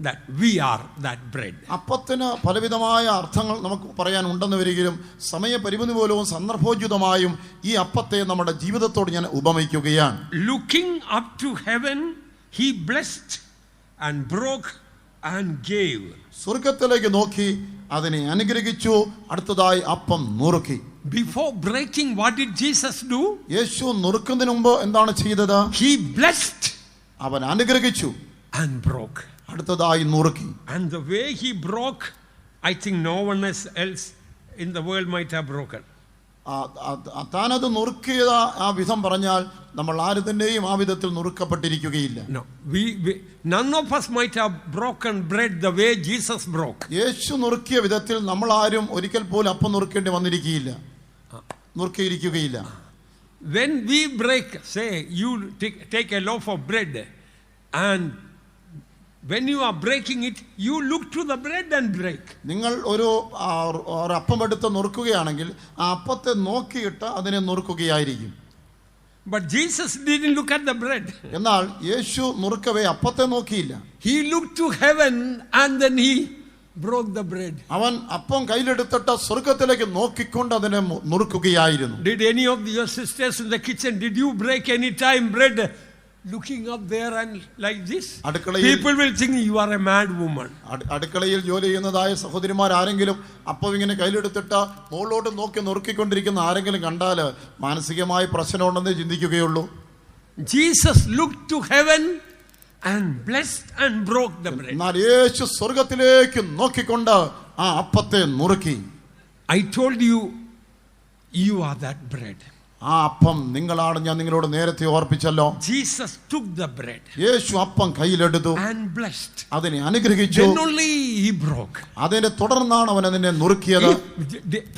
that we are that bread. അപ്പത്തിന് പലവിധമായ അർത്ഥങ്ങൾ നമുക്ക് പറയാൻ ഉണ്ടെന്ന് വരികയും സമയപരിമിതി പോലും സന്ദർഭോചിതമായും ഈ അപ്പത്തെ നമ്മുടെ ജീവിതത്തോട് ഞാൻ ഉപമിക്കുകയാണ്. Looking up to heaven he blessed and broke and gave. സ്വർഗത്തിലേക്ക് നോക്കി അതിനെ അനുഗ്രഹിച്ചു, അടുത്തതായി അപ്പം നുറുക്കി. Before breaking, what did Jesus do? യേശു നുറുക്കുന്നതിന് മുമ്പ് എന്താണ് ചെയ്തത്? He blessed അവൻ അനുഗ്രഹിച്ചു, and broke. അടുത്തതായി നുറുക്കി. And the way he broke, I think no one else in the world might have broken. താനത് നുറുക്കിയ ആ വിധം പറഞ്ഞാൽ നമ്മൾ ആര് തന്നെയും ആ വിധത്തിൽ നുറുക്കപ്പെട്ടിരിക്കുകയില്ല. No, none of us might have broken bread the way Jesus broke. യേശു നുറുക്കിയ വിധത്തിൽ നമ്മൾ ആരും ഒരിക്കൽ പോലും അപ്പം നുറുക്കേണ്ടി വന്നിരിക്കുകയില്ല, നുറുക്കിയിരിക്കുകയില്ല. When we break, say you take a loaf of bread, and when you are breaking it, you look to the bread and break. നിങ്ങൾ ഒരു അപ്പം എടുത്ത് നുറുക്കുകയാണെങ്കിൽ ആ അപ്പത്തെ നോക്കിയിട്ട് അതിനെ നുറുക്കുകയായിരിക്കും. But Jesus didn't look at the bread. എന്നാൽ യേശു നുറുക്കവേ അപ്പത്തെ നോക്കിയില്ല. He looked to heaven and then he broke the bread. അവൻ അപ്പം കയ്യിലെടുത്തിട്ട് സ്വർഗ്ഗത്തിലേക്ക് നോക്കിക്കൊണ്ട് അതിനെ നുറുക്കുകയായിരുന്നു. Did any of your sisters in the kitchen, did you break any time bread looking up there and like this? People will think you are a mad woman. അടുക്കളയിൽ ജോലി ചെയ്യുന്നതായ സഹോദരിമാർ ആരെങ്കിലും അപ്പം ഇങ്ങനെ കയ്യിലെടുത്തിട്ട് മുകളിലോട്ട് നോക്കി നുറുക്കിക്കൊണ്ടിരിക്കുന്ന ആരെങ്കിലും കണ്ടാൽ മാനസികമായ പ്രശ്നമുണ്ടെന്ന് ചിന്തിക്കുകയുള്ളൂ. Jesus looked to heaven and blessed and broke the bread. എന്നാൽ യേശു സ്വർഗ്ഗത്തിലേക്ക് നോക്കിക്കൊണ്ട് ആ അപ്പത്തെ നുറുക്കി. I told you, you are that bread. ആ അപ്പം നിങ്ങളാണ്, ഞാൻ നിങ്ങളോട് നേരത്തെ ഓർപ്പിച്ചല്ലോ. Jesus took the bread. യേശു അപ്പം കയ്യിലെടുത്തു and blessed. അതിനെ അനുഗ്രഹിച്ചു. Then only he broke. അതിനെ തുടർന്നാണ് അവൻ അതിനെ നുറുക്കിയത്.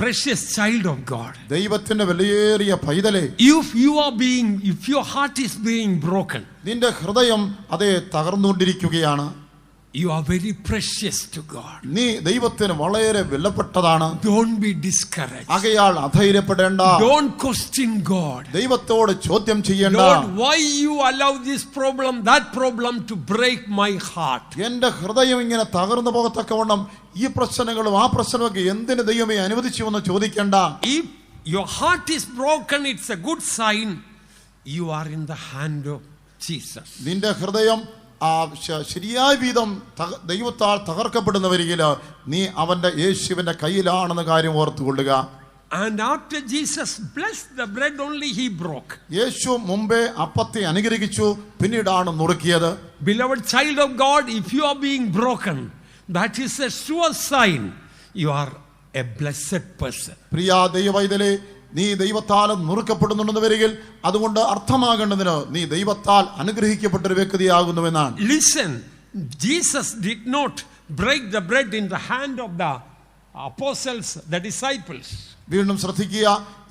Precious child of God, ദൈവത്തിന്റെ വിലയേറിയ പൈതലേ, if your heart is being broken, നിന്റെ ഹൃദയം അതേ തകർന്നുകൊണ്ടിരിക്കുകയാണ്. you are very precious to God. നീ ദൈവത്തിന് വളരെ വിലപ്പെട്ടതാണ്. Don't be discouraged. ആകയാൽ അധൈര്യപ്പെടേണ്ട. Don't question God. ദൈവത്തോട് ചോദ്യം ചെയ്യേണ്ട. Lord, why you allow this problem, that problem to break my heart? എന്റെ ഹൃദയം ഇങ്ങനെ തകർന്നു പോകത്തക്കവണ്ണം ഈ പ്രശ്നങ്ങളും ആ പ്രശ്നമൊക്കെ എന്തിന് ദൈവമേ അനുവദിച്ചു എന്ന് ചോദിക്കേണ്ട. If your heart is broken, it's a good sign you are in the hand of Jesus. നിന്റെ ഹൃദയം ശരിയായ വിധം ദൈവത്താൽ തകർക്കപ്പെടുന്നവരികിൽ നീ അവന്റെ യേശുവിന്റെ കയ്യിലാണെന്ന കാര്യം ഓർത്തുകൊള്ളുക. And after Jesus blessed the bread, only he broke. യേശു മുമ്പേ അപ്പത്തെ അനുഗ്രഹിച്ചു, പിന്നീടാണ് നുറുക്കിയത്. Beloved child of God, if you are being broken, that is a sure sign you are a blessed person. പ്രിയ ദൈവവൈതലേ, നീ ദൈവത്താൽ നുറുക്കപ്പെടുന്നുണ്ടെന്ന് വരികിൽ അതുകൊണ്ട് അർത്ഥമാകേണ്ടതിന് നീ ദൈവത്താൽ അനുഗ്രഹിക്കപ്പെട്ടൊരു വ്യക്തിയാകുന്നുവെന്നാണ്. Listen, Jesus did not break the bread in the hand of the apostles, the disciples. വീണ്ടും ശ്രദ്ധിക്കുക,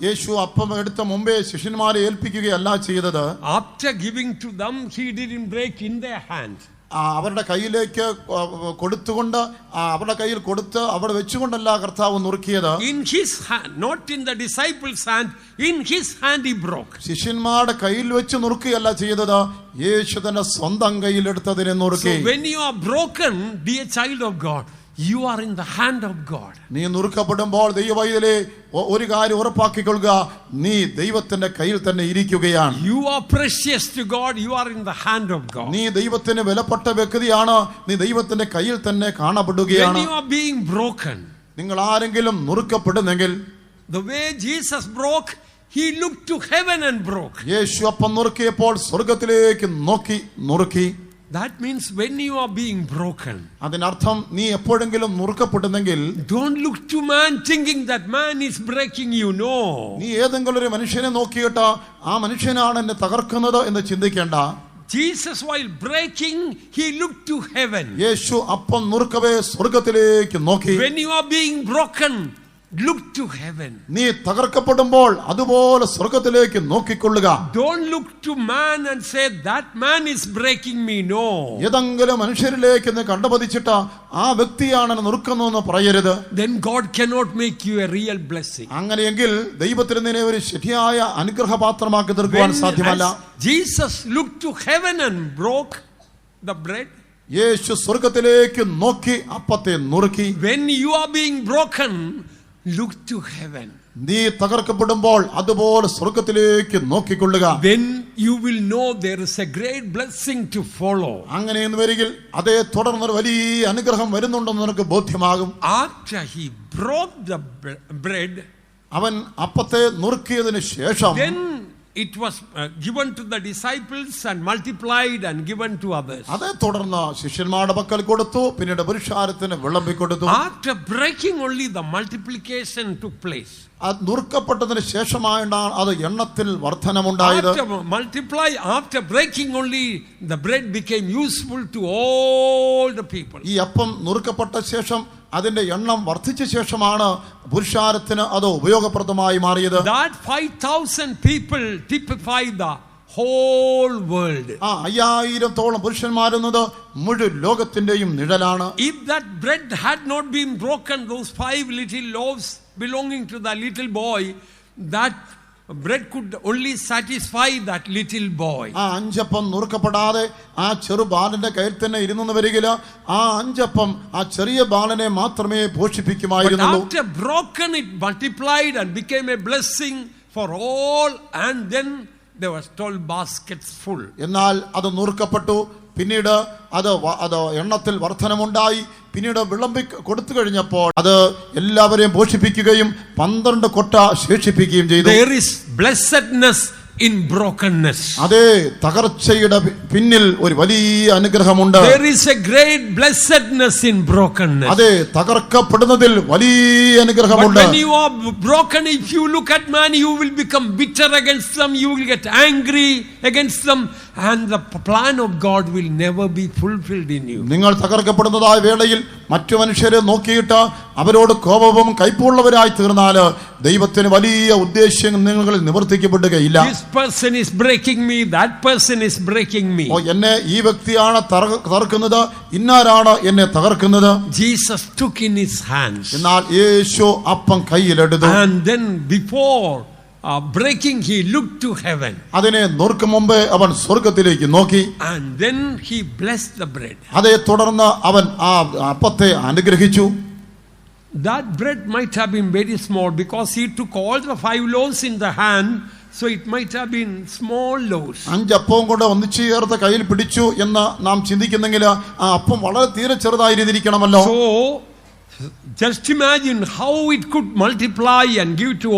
യേശു അപ്പം എടുത്ത മുമ്പേ ശിഷ്യന്മാരെ ഏൽപ്പിക്കുകയല്ല ചെയ്തത്. After giving to them, he didn't break in their hand. അവരുടെ കയ്യിലേക്ക് കൊടുത്തുകൊണ്ട് അവരുടെ കയ്യിൽ കൊടുത്ത് അവിടെ വെച്ചുകൊണ്ടല്ല കർത്താവ് നുറുക്കിയത്. In his hand, not in the disciples' hand, in his hand he broke. ശിഷ്യന്മാരുടെ കയ്യിൽ വെച്ച് നുറുക്കുകയല്ല ചെയ്തത്, യേശു തന്നെ സ്വന്തം കയ്യിലെടുത്തതിനെ നുറുക്കി. So when you are broken, dear child of God, you are in the hand of God. നീ നുറുക്കപ്പെടുമ്പോൾ ദൈവവൈതലേ ഒരു കാര്യം ഉറപ്പാക്കിക്കൊള്ളുക, നീ ദൈവത്തിന്റെ കയ്യിൽ തന്നെ ഇരിക്കുകയാണ്. You are precious to God, you are in the hand of God. നീ ദൈവത്തിന് വിലപ്പെട്ട വ്യക്തിയാണ്, നീ ദൈവത്തിന്റെ കയ്യിൽ തന്നെ കാണപ്പെടുകയാണ്. When you are being broken, നിങ്ങൾ ആരെങ്കിലും നുറുക്കപ്പെടുന്നെങ്കിൽ, the way Jesus broke, he looked to heaven and broke. യേശു അപ്പം നുറുക്കിയപ്പോൾ സ്വർഗ്ഗത്തിലേക്ക് നോക്കി നുറുക്കി. That means when you are being broken, അതിനർത്ഥം നീ എപ്പോഴെങ്കിലും നുറുക്കപ്പെടുന്നെങ്കിൽ don't look to man thinking that man is breaking you. No. നീ ഏതെങ്കിലും ഒരു മനുഷ്യനെ നോക്കിയിട്ട് ആ മനുഷ്യനാണ് എന്നെ തകർക്കുന്നത് എന്ന് ചിന്തിക്കേണ്ട. Jesus, while breaking, he looked to heaven. യേശു അപ്പം നുറുക്കവേ സ്വർഗ്ഗത്തിലേക്ക് നോക്കി. When you are being broken, look to heaven. നീ തകർക്കപ്പെടുമ്പോൾ അതുപോലെ സ്വർഗ്ഗത്തിലേക്ക് നോക്കിക്കൊള്ളുക. Don't look to man and say that man is breaking me. No. ഏതെങ്കിലും മനുഷ്യരിലേക്ക് നീ കണ്ടുപതിച്ചിട്ട് ആ വ്യക്തിയാണ് നുറുക്കുന്നതെന്ന് പറയരുത്. Then God cannot make you a real blessing. അങ്ങനെയെങ്കിൽ ദൈവത്തിന് നിന്നെ ഒരു ശരിയായ അനുഗ്രഹപാത്രമാക്കി തീർക്കുവാൻ സാധ്യമല്ല. Jesus looked to heaven and broke the bread. യേശു സ്വർഗ്ഗത്തിലേക്ക് നോക്കി അപ്പത്തെ നുറുക്കി. When you are being broken, look to heaven. നീ തകർക്കപ്പെടുമ്പോൾ അതുപോലെ സ്വർഗ്ഗത്തിലേക്ക് നോക്കിക്കൊള്ളുക. Then you will know there is a great blessing to follow. അങ്ങനെയെന്ന് വരികിൽ അതേ തുടർന്നൊരു വലിയ അനുഗ്രഹം വരുന്നുണ്ടെന്ന് നിനക്ക് ബോധ്യമാകും. After he broke the bread, അവൻ അപ്പത്തെ നുറുക്കിയതിന് ശേഷം then it was given to the disciples and multiplied and given to others. അതേ തുടർന്ന് ശിഷ്യന്മാരുടെ പക്കൽ കൊടുത്തു, പിന്നീട് പുരുഷാരത്തിന് വിളമ്പി കൊടുത്തു. After breaking only the multiplication took place. അത് നുറുക്കപ്പെട്ടതിന് ശേഷമായാണ് അത് എണ്ണത്തിൽ വർധനമുണ്ടായത്. After breaking only the bread became useful to all the people. ഈ അപ്പം നുറുക്കപ്പെട്ട ശേഷം അതിന്റെ എണ്ണം വർദ്ധിച്ച ശേഷമാണ് പുരുഷാരത്തിന് അത് ഉപയോഗപ്രദമായി മാറിയത്. That 5,000 people typify the whole world. 5000-ഓളം പുരുഷന്മാരെന്നത് മുഴുവൻ ലോകത്തിന്റെയും നിഴലാണ്. If that bread had not been broken, those 5 little loaves belonging to the little boy, that bread could only satisfy that little boy. 5 അപ്പം നുറുക്കപ്പെടാതെ ആ ചെറു ബാലന്റെ കയ്യിൽ തന്നെ ഇരുന്നു വരികില്ല. 5 അപ്പം ആ ചെറിയ ബാലനെ മാത്രമേ പോഷിപ്പിക്കുമായിരുന്നുള്ളൂ. But after broken, it multiplied and became a blessing for all, and then there was 12 baskets full. എന്നാൽ അത് നുറുക്കപ്പെട്ടു, പിന്നീട് അത് എണ്ണത്തിൽ വർധനമുണ്ടായി. പിന്നീട് വിളമ്പി കൊടുത്തു കഴിഞ്ഞപ്പോൾ അത് എല്ലാവരെയും പോഷിപ്പിക്കുകയും 12 കൊട്ട ശേഷിപ്പിക്കുകയും ചെയ്തു. There is blessedness in brokenness. അതേ, തകർച്ചയുടെ പിന്നിൽ ഒരു വലിയ അനുഗ്രഹമുണ്ട്. There is a great blessedness in brokenness. അതേ, തകർക്കപ്പെടുന്നതിൽ വലിയ അനുഗ്രഹമുണ്ട്. But when you are broken, if you look at man, you will become bitter against them, you will get angry against them, and the plan of God will never be fulfilled in you. നിങ്ങൾ തകർക്കപ്പെടുന്നതായ വേളയിൽ മറ്റു മനുഷ്യരെ നോക്കിയിട്ട് അവരോട് കോപവും കൈപ്പുള്ളവരായി തീർന്നാൽ ദൈവത്തിന് വലിയ ഉദ്ദേശ്യം നിങ്ങളിൽ നിവർത്തിക്കപ്പെടുകയില്ല. This person is breaking me, that person is breaking me. എന്നെ ഈ വ്യക്തിയാണ് തകർക്കുന്നത്, ഇന്നാരാണ് എന്നെ തകർക്കുന്നത്. Jesus took in his hands. എന്നാൽ യേശു അപ്പം കയ്യിലെടുത്തു. And then before breaking, he looked to heaven. അതിനെ നുറുക്കും മുമ്പേ അവൻ സ്വർഗത്തിലേക്ക് നോക്കി. And then he blessed the bread. അതേ തുടർന്ന് അവൻ ആ അപ്പത്തെ അനുഗ്രഹിച്ചു. That bread might have been very small because he took all the 5 loaves in the hand, so it might have been small loaves. 5 അപ്പവും കൊണ്ട് ഒന്നിച്ചു ചേർത്ത് കയ്യിൽ പിടിച്ചു എന്ന് നാം ചിന്തിക്കുന്നെങ്കിൽ ആ അപ്പം വളരെ തീരെ ചെറുതായിരിക്കണമല്ലോ. So just imagine how it could multiply and give to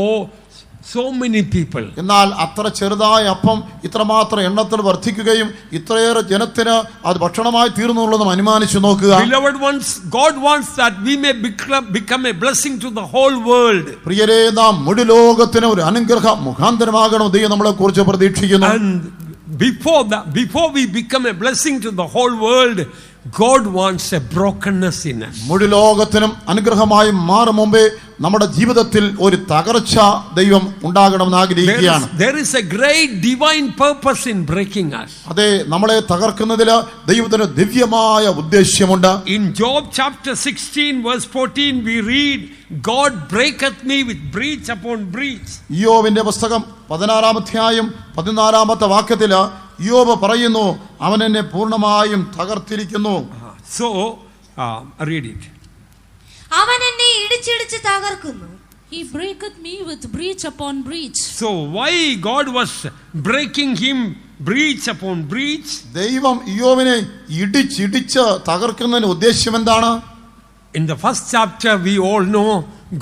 so many people. എന്നാൽ അത്ര ചെറുതായ അപ്പം ഇത്രമാത്രം എണ്ണത്തിൽ വർദ്ധിക്കുകയും ഇത്രയേറെ ജനത്തിന് അത് ഭക്ഷണമായി തീർന്നുള്ളതും അനുമാനിച്ചു നോക്കുക. Beloved ones, God wants that we may become a blessing to the whole world. പ്രിയരേ, നാം മുഴു ലോകത്തിന് ഒരു അനുഗ്രഹ മുഖാന്തരമാകണം ദൈവം നമ്മളെ കുറിച്ച് പ്രതീക്ഷിക്കുന്നു. And before we become a blessing to the whole world, God wants a brokenness in us. മുഴു ലോകത്തിനും അനുഗ്രഹമായി മാറും മുമ്പേ നമ്മുടെ ജീവിതത്തിൽ ഒരു തകർച്ച ദൈവം ഉണ്ടാകണമെന്ന് ആഗ്രഹിക്കുകയാണ്. There is a great divine purpose in breaking us. അതെ, നമ്മളെ തകർക്കുന്നതിൽ ദൈവത്തിന് ദിവ്യമായ ഉദ്ദേശ്യമുണ്ട്. In Job chapter 16 verse 14 we read, God breaketh me with breach upon breach. യോബിന്റെ പുസ്തകം 16-ാം അധ്യായം 14-ാമത്തെ വാക്യത്തിൽ യോബ് പറയുന്നു, അവൻ എന്നെ പൂർണ്ണമായും തകർത്തിരിക്കുന്നു. So read it. അവൻ എന്നെ ഇടിച്ചിടിച്ച് തകർക്കുന്നു. He breaketh me with breach upon breach. So why God was breaking him breach upon breach? ദൈവം യോബിനെ ഇടിച്ചിടിച്ച് തകർക്കുന്നതിന് ഉദ്ദേശ്യം എന്താണ്? In the first chapter we all know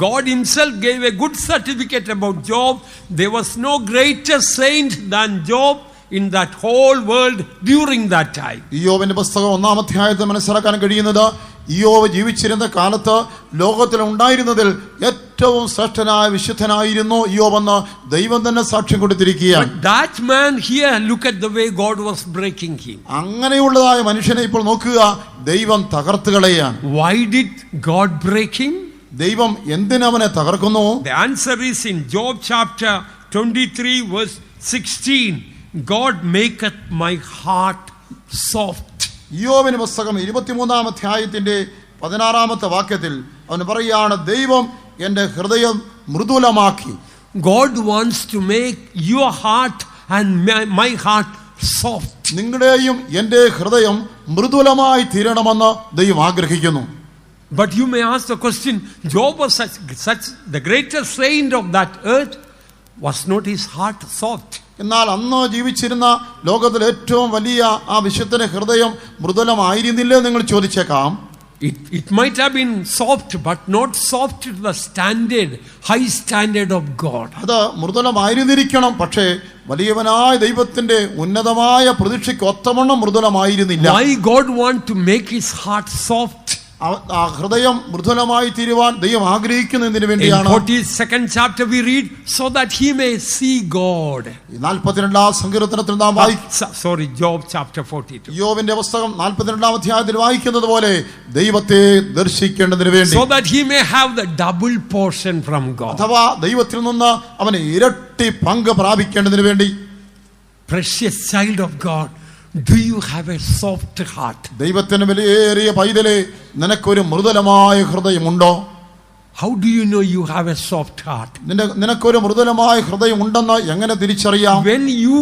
God himself gave a good certificate about Job. There was no greater saint than Job in that whole world during that time. യോബിന്റെ പുസ്തകം 1-ാം അധ്യായത്തിൽ മനസ്സിലാക്കാൻ കഴിയുന്നത്, യോബ് ജീവിച്ചിരുന്ന കാലത്ത് ലോകത്തിൽ ഉണ്ടായിരുന്നതിൽ ഏറ്റവും ശ്രേഷ്ഠനായ വിശുദ്ധനായിരുന്നു യോബെന്ന് ദൈവം തന്നെ സാക്ഷ്യം കൊടുത്തിരിക്കുകയാണ്. But that man here, look at the way God was breaking him. അങ്ങനെയുള്ളതായ മനുഷ്യനെ ഇപ്പോൾ നോക്കുക, ദൈവം തകർത്തുകളയാണ്. Why did God break him? ദൈവം എന്തിനവനെ തകർക്കുന്നു? The answer is in Job chapter 23 verse 16. God maketh my heart soft. യോബിന്റെ പുസ്തകം 23-ാം അധ്യായത്തിന്റെ 16-ാമത്തെ വാക്യത്തിൽ അവൻ പറയുകയാണ്, ദൈവം എന്റെ ഹൃദയം മൃദുലമാക്കി. God wants to make your heart and my heart soft. നിങ്ങളുടെയും എന്റെ ഹൃദയം മൃദുലമായി തീരണമെന്ന് ദൈവം ആഗ്രഹിക്കുന്നു. But you may ask the question, Job was such the greatest saint of that earth, was not his heart soft? എന്നാൽ അന്ന് ജീവിച്ചിരുന്ന ലോകത്തിലെ ഏറ്റവും വലിയ ആ വിശുദ്ധന്റെ ഹൃദയം മൃദുലമായിരുന്നില്ലേ നിങ്ങൾ ചോദിച്ചേക്കാം. it might have been soft, but not soft to the standard, high standard of God. അത് മൃദുലമായിരുന്നിരിക്കണം, പക്ഷേ വലിയവനായ ദൈവത്തിന്റെ ഉന്നതമായ പ്രതീക്ഷയ്ക്ക് ഒത്തവണ്ണം മൃദുലമായിരുന്നില്ല. Why God want to make his heart soft? ആ ഹൃദയം മൃദുലമായി തീരുവാൻ ദൈവം ആഗ്രഹിക്കുന്നതിന് In വേണ്ടിയാണ്. 42nd chapter we read, so that he may see God. 42-ാം സങ്കീർത്തനത്തിൽ നാം Sorry, Job chapter 42. യോബിന്റെ പുസ്തകം 42-ാം അധ്യായത്തിൽ വായിക്കുന്നത് പോലെ ദൈവത്തെ ദർശിക്കേണ്ടതിന് വേണ്ടി, So that he may have the double portion from God. അഥവാ ദൈവത്തിൽ നിന്ന് അവന് ഇരട്ടി പങ്ക് പ്രാപിക്കേണ്ടതിന് വേണ്ടി. Precious child of God, do you have a soft heart? ദൈവത്തിന് വിലയേറിയ പൈതലേ, നിനക്കൊരു മൃദുലമായ ഹൃദയമുണ്ടോ? How do you know you have a soft heart? നിനക്കൊരു മൃദുലമായ ഹൃദയം ഉണ്ടെന്ന് എങ്ങനെ തിരിച്ചറിയാം? When you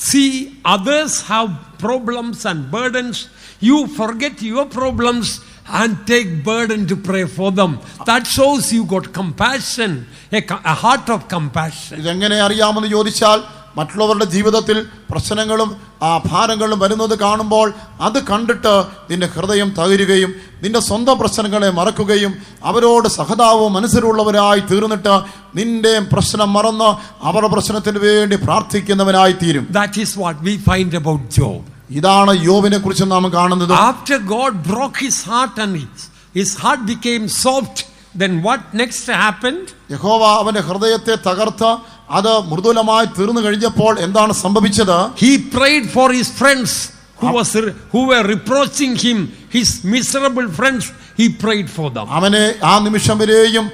see others have problems and burdens, you forget your problems and take burden to pray for them. That shows you got compassion, a heart of compassion. ഇതെങ്ങനെ അറിയാമെന്ന് ചോദിച്ചാൽ, മറ്റുള്ളവരുടെ ജീവിതത്തിൽ പ്രശ്നങ്ങളും ഭാരങ്ങളും വരുന്നത് കാണുമ്പോൾ അത് കണ്ടിട്ട് നിന്റെ ഹൃദയം തകരുകയും നിന്റെ സ്വന്തം പ്രശ്നങ്ങളെ മറക്കുകയും അവരോട് സഹതാപവും മനസ്സിലുള്ളവരായി തീർന്നിട്ട് നിന്റെ പ്രശ്നം മറന്ന് അവരുടെ പ്രശ്നത്തിന് വേണ്ടി പ്രാർത്ഥിക്കുന്നവനായി തീരും. That is what we find about Job. ഇതാണ് യോബിനെ കുറിച്ച് നാം കാണുന്നത്. After God broke his heart and his heart became soft, then what next happened? യഹോവ അവന്റെ ഹൃദയത്തെ തകർത്ത് അത് മൃദുലമായി തീർന്നു കഴിഞ്ഞപ്പോൾ എന്താണ് സംഭവിച്ചത്? He prayed for his friends who were reproaching him, his miserable friends. He prayed for them. അവനെ ആ നിമിഷം വരെയും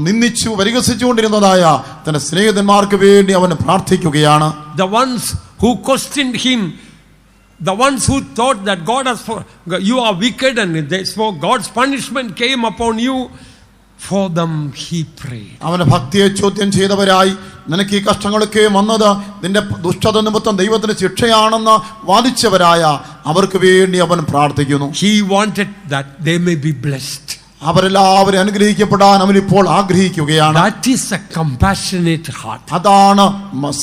നിന്ദിച്ചു പരിഹസിച്ചുകൊണ്ടിരുന്നതായ തന്റെ സ്നേഹിതന്മാർക്ക് വേണ്ടി അവൻ പ്രാർത്ഥിക്കുകയാണ്. The ones who questioned him, the ones who thought that you are wicked and therefore God's punishment came upon you, for them he prayed. അവന്റെ ഭക്തിയെ ചോദ്യം ചെയ്തവരായി, നിനക്ക് ഈ കഷ്ടങ്ങളൊക്കെ വന്നത് നിന്റെ ദുഷ്ടത നിമിത്തം ദൈവത്തിന്റെ ശിക്ഷയാണെന്ന് വാദിച്ചവരായ അവർക്ക് വേണ്ടി അവൻ പ്രാർത്ഥിക്കുന്നു. He wanted that they may be blessed. അവരെല്ലാവരും അനുഗ്രഹിക്കപ്പെടാൻ അവൻ ഇപ്പോൾ ആഗ്രഹിക്കുകയാണ്. That is a compassionate heart. അതാണ്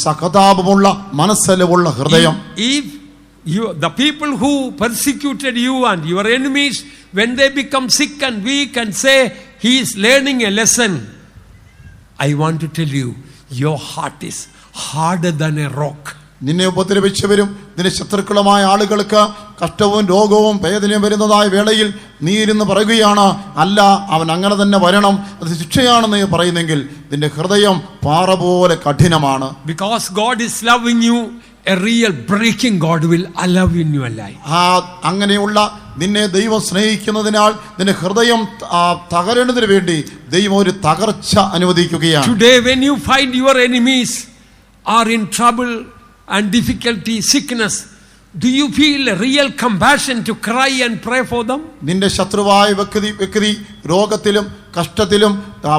സഹതാപമുള്ള മനസ്സലിവുള്ള ഹൃദയം. If the people who persecuted you and your enemies, when they become sick and weak and say he is learning a lesson, I want to tell you, your heart is harder than a rock. നിന്നെ ഉപദ്രവിച്ചവരും നിന്റെ ശത്രുക്കളുമായ ആളുകൾക്ക് കഷ്ടവും രോഗവും വേദനയും വരുന്നതായ വേളയിൽ നീ ഇരുന്ന് പറയുകയാണ്, അല്ല അവൻ അങ്ങനെ തന്നെ വരണം, അത് ശിക്ഷയാണെന്ന് പറയുന്നെങ്കിൽ നിന്റെ ഹൃദയം പാറ പോലെ കഠിനമാണ്. Because God is loving you, a real breaking God will allow in your life. അങ്ങനെയുള്ള നിന്നെ ദൈവം സ്നേഹിക്കുന്നതിനാൽ നിന്റെ ഹൃദയം തകരുന്നതിന് വേണ്ടി ദൈവം ഒരു തകർച്ച അനുവദിക്കുകയാണ്. Today when you find your enemies are in trouble and difficulty, sickness, do you feel a real compassion to cry and pray for them? നിന്റെ ശത്രുവായ വ്യക്തി രോഗത്തിലും കഷ്ടത്തിലും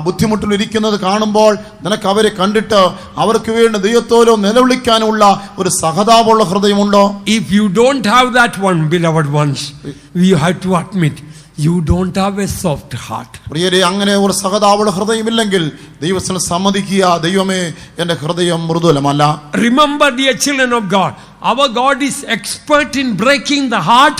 ബുദ്ധിമുട്ടിലും ഇരിക്കുന്നത് കാണുമ്പോൾ നിനക്ക് അവരെ കണ്ടിട്ട് അവർക്ക് വേണ്ടി ദൈവത്തോലോ നിലവിളിക്കാനുള്ള ഒരു സഹതാപമുള്ള ഹൃദയമുണ്ടോ? If you don't have that one, beloved ones, you have to admit you don't have a soft heart. പ്രിയരെ, അങ്ങനെ ഒരു സഹതാപമുള്ള ഹൃദയമില്ലെങ്കിൽ ദൈവത്തിന് സമ്മതിക്കുക, ദൈവമേ എൻ്റെ ഹൃദയം മൃദുലമല്ല. Remember, dear children of God, our God is expert in breaking the heart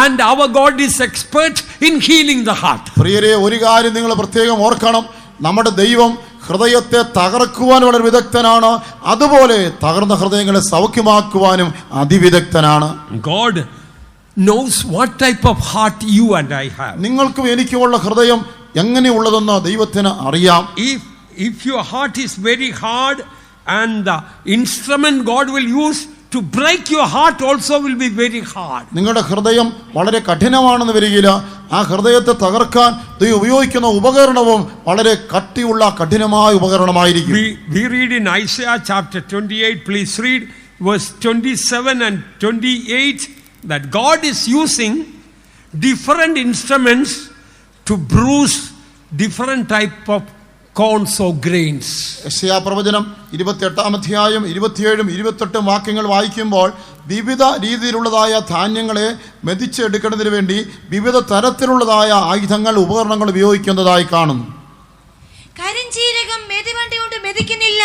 and our God is expert in healing the heart. പ്രിയരെ, ഒരു കാര്യം നിങ്ങൾ പ്രത്യേകം ഓർക്കണം, നമ്മുടെ ദൈവം ഹൃദയത്തെ തകർക്കുവാൻ വളരെ വിദഗ്ധനാണ്, അതുപോലെ തകർന്ന ഹൃദയങ്ങളെ സൗഖ്യമാക്കുവാനും അതിവിദഗ്ധനാണ്. God knows what type of heart you and I have. നിങ്ങൾക്കും എനിക്കുമുള്ള ഹൃദയം എങ്ങനെയുള്ളതെന്ന് ദൈവത്തിന് അറിയാം. If your heart is very hard, and the instrument God will use to break your heart also will be very hard. നിങ്ങളുടെ ഹൃദയം വളരെ കഠിനമാണെന്ന് വരികയില്ല, ആ ഹൃദയത്തെ തകർക്കാൻ ദൈവം ഉപയോഗിക്കുന്ന ഉപകരണവും വളരെ കട്ടിയുള്ള കഠിനമായ ഉപകരണമായിരിക്കും. We read in Isaiah chapter 28, please read verse 27 and 28, that God is using different instruments to bruise different type of corns or grains. യെശയ്യാ പ്രവചനം 28-ാം അധ്യായം 27-ഉം 28-ഉം വാക്യങ്ങൾ വായിക്കുമ്പോൾ വിവിധ രീതിയിലുള്ളതായ ധാന്യങ്ങളെ മെതിച്ചെടുക്കുന്നതിന് വേണ്ടി വിവിധ തരത്തിലുള്ളതായ ആയുധങ്ങൾ ഉപകരണങ്ങൾ ഉപയോഗിക്കുന്നതായി കാണുന്നു. കരിഞ്ജീരകം മെതിവണ്ടി കൊണ്ട് മെതിക്കുന്നില്ല,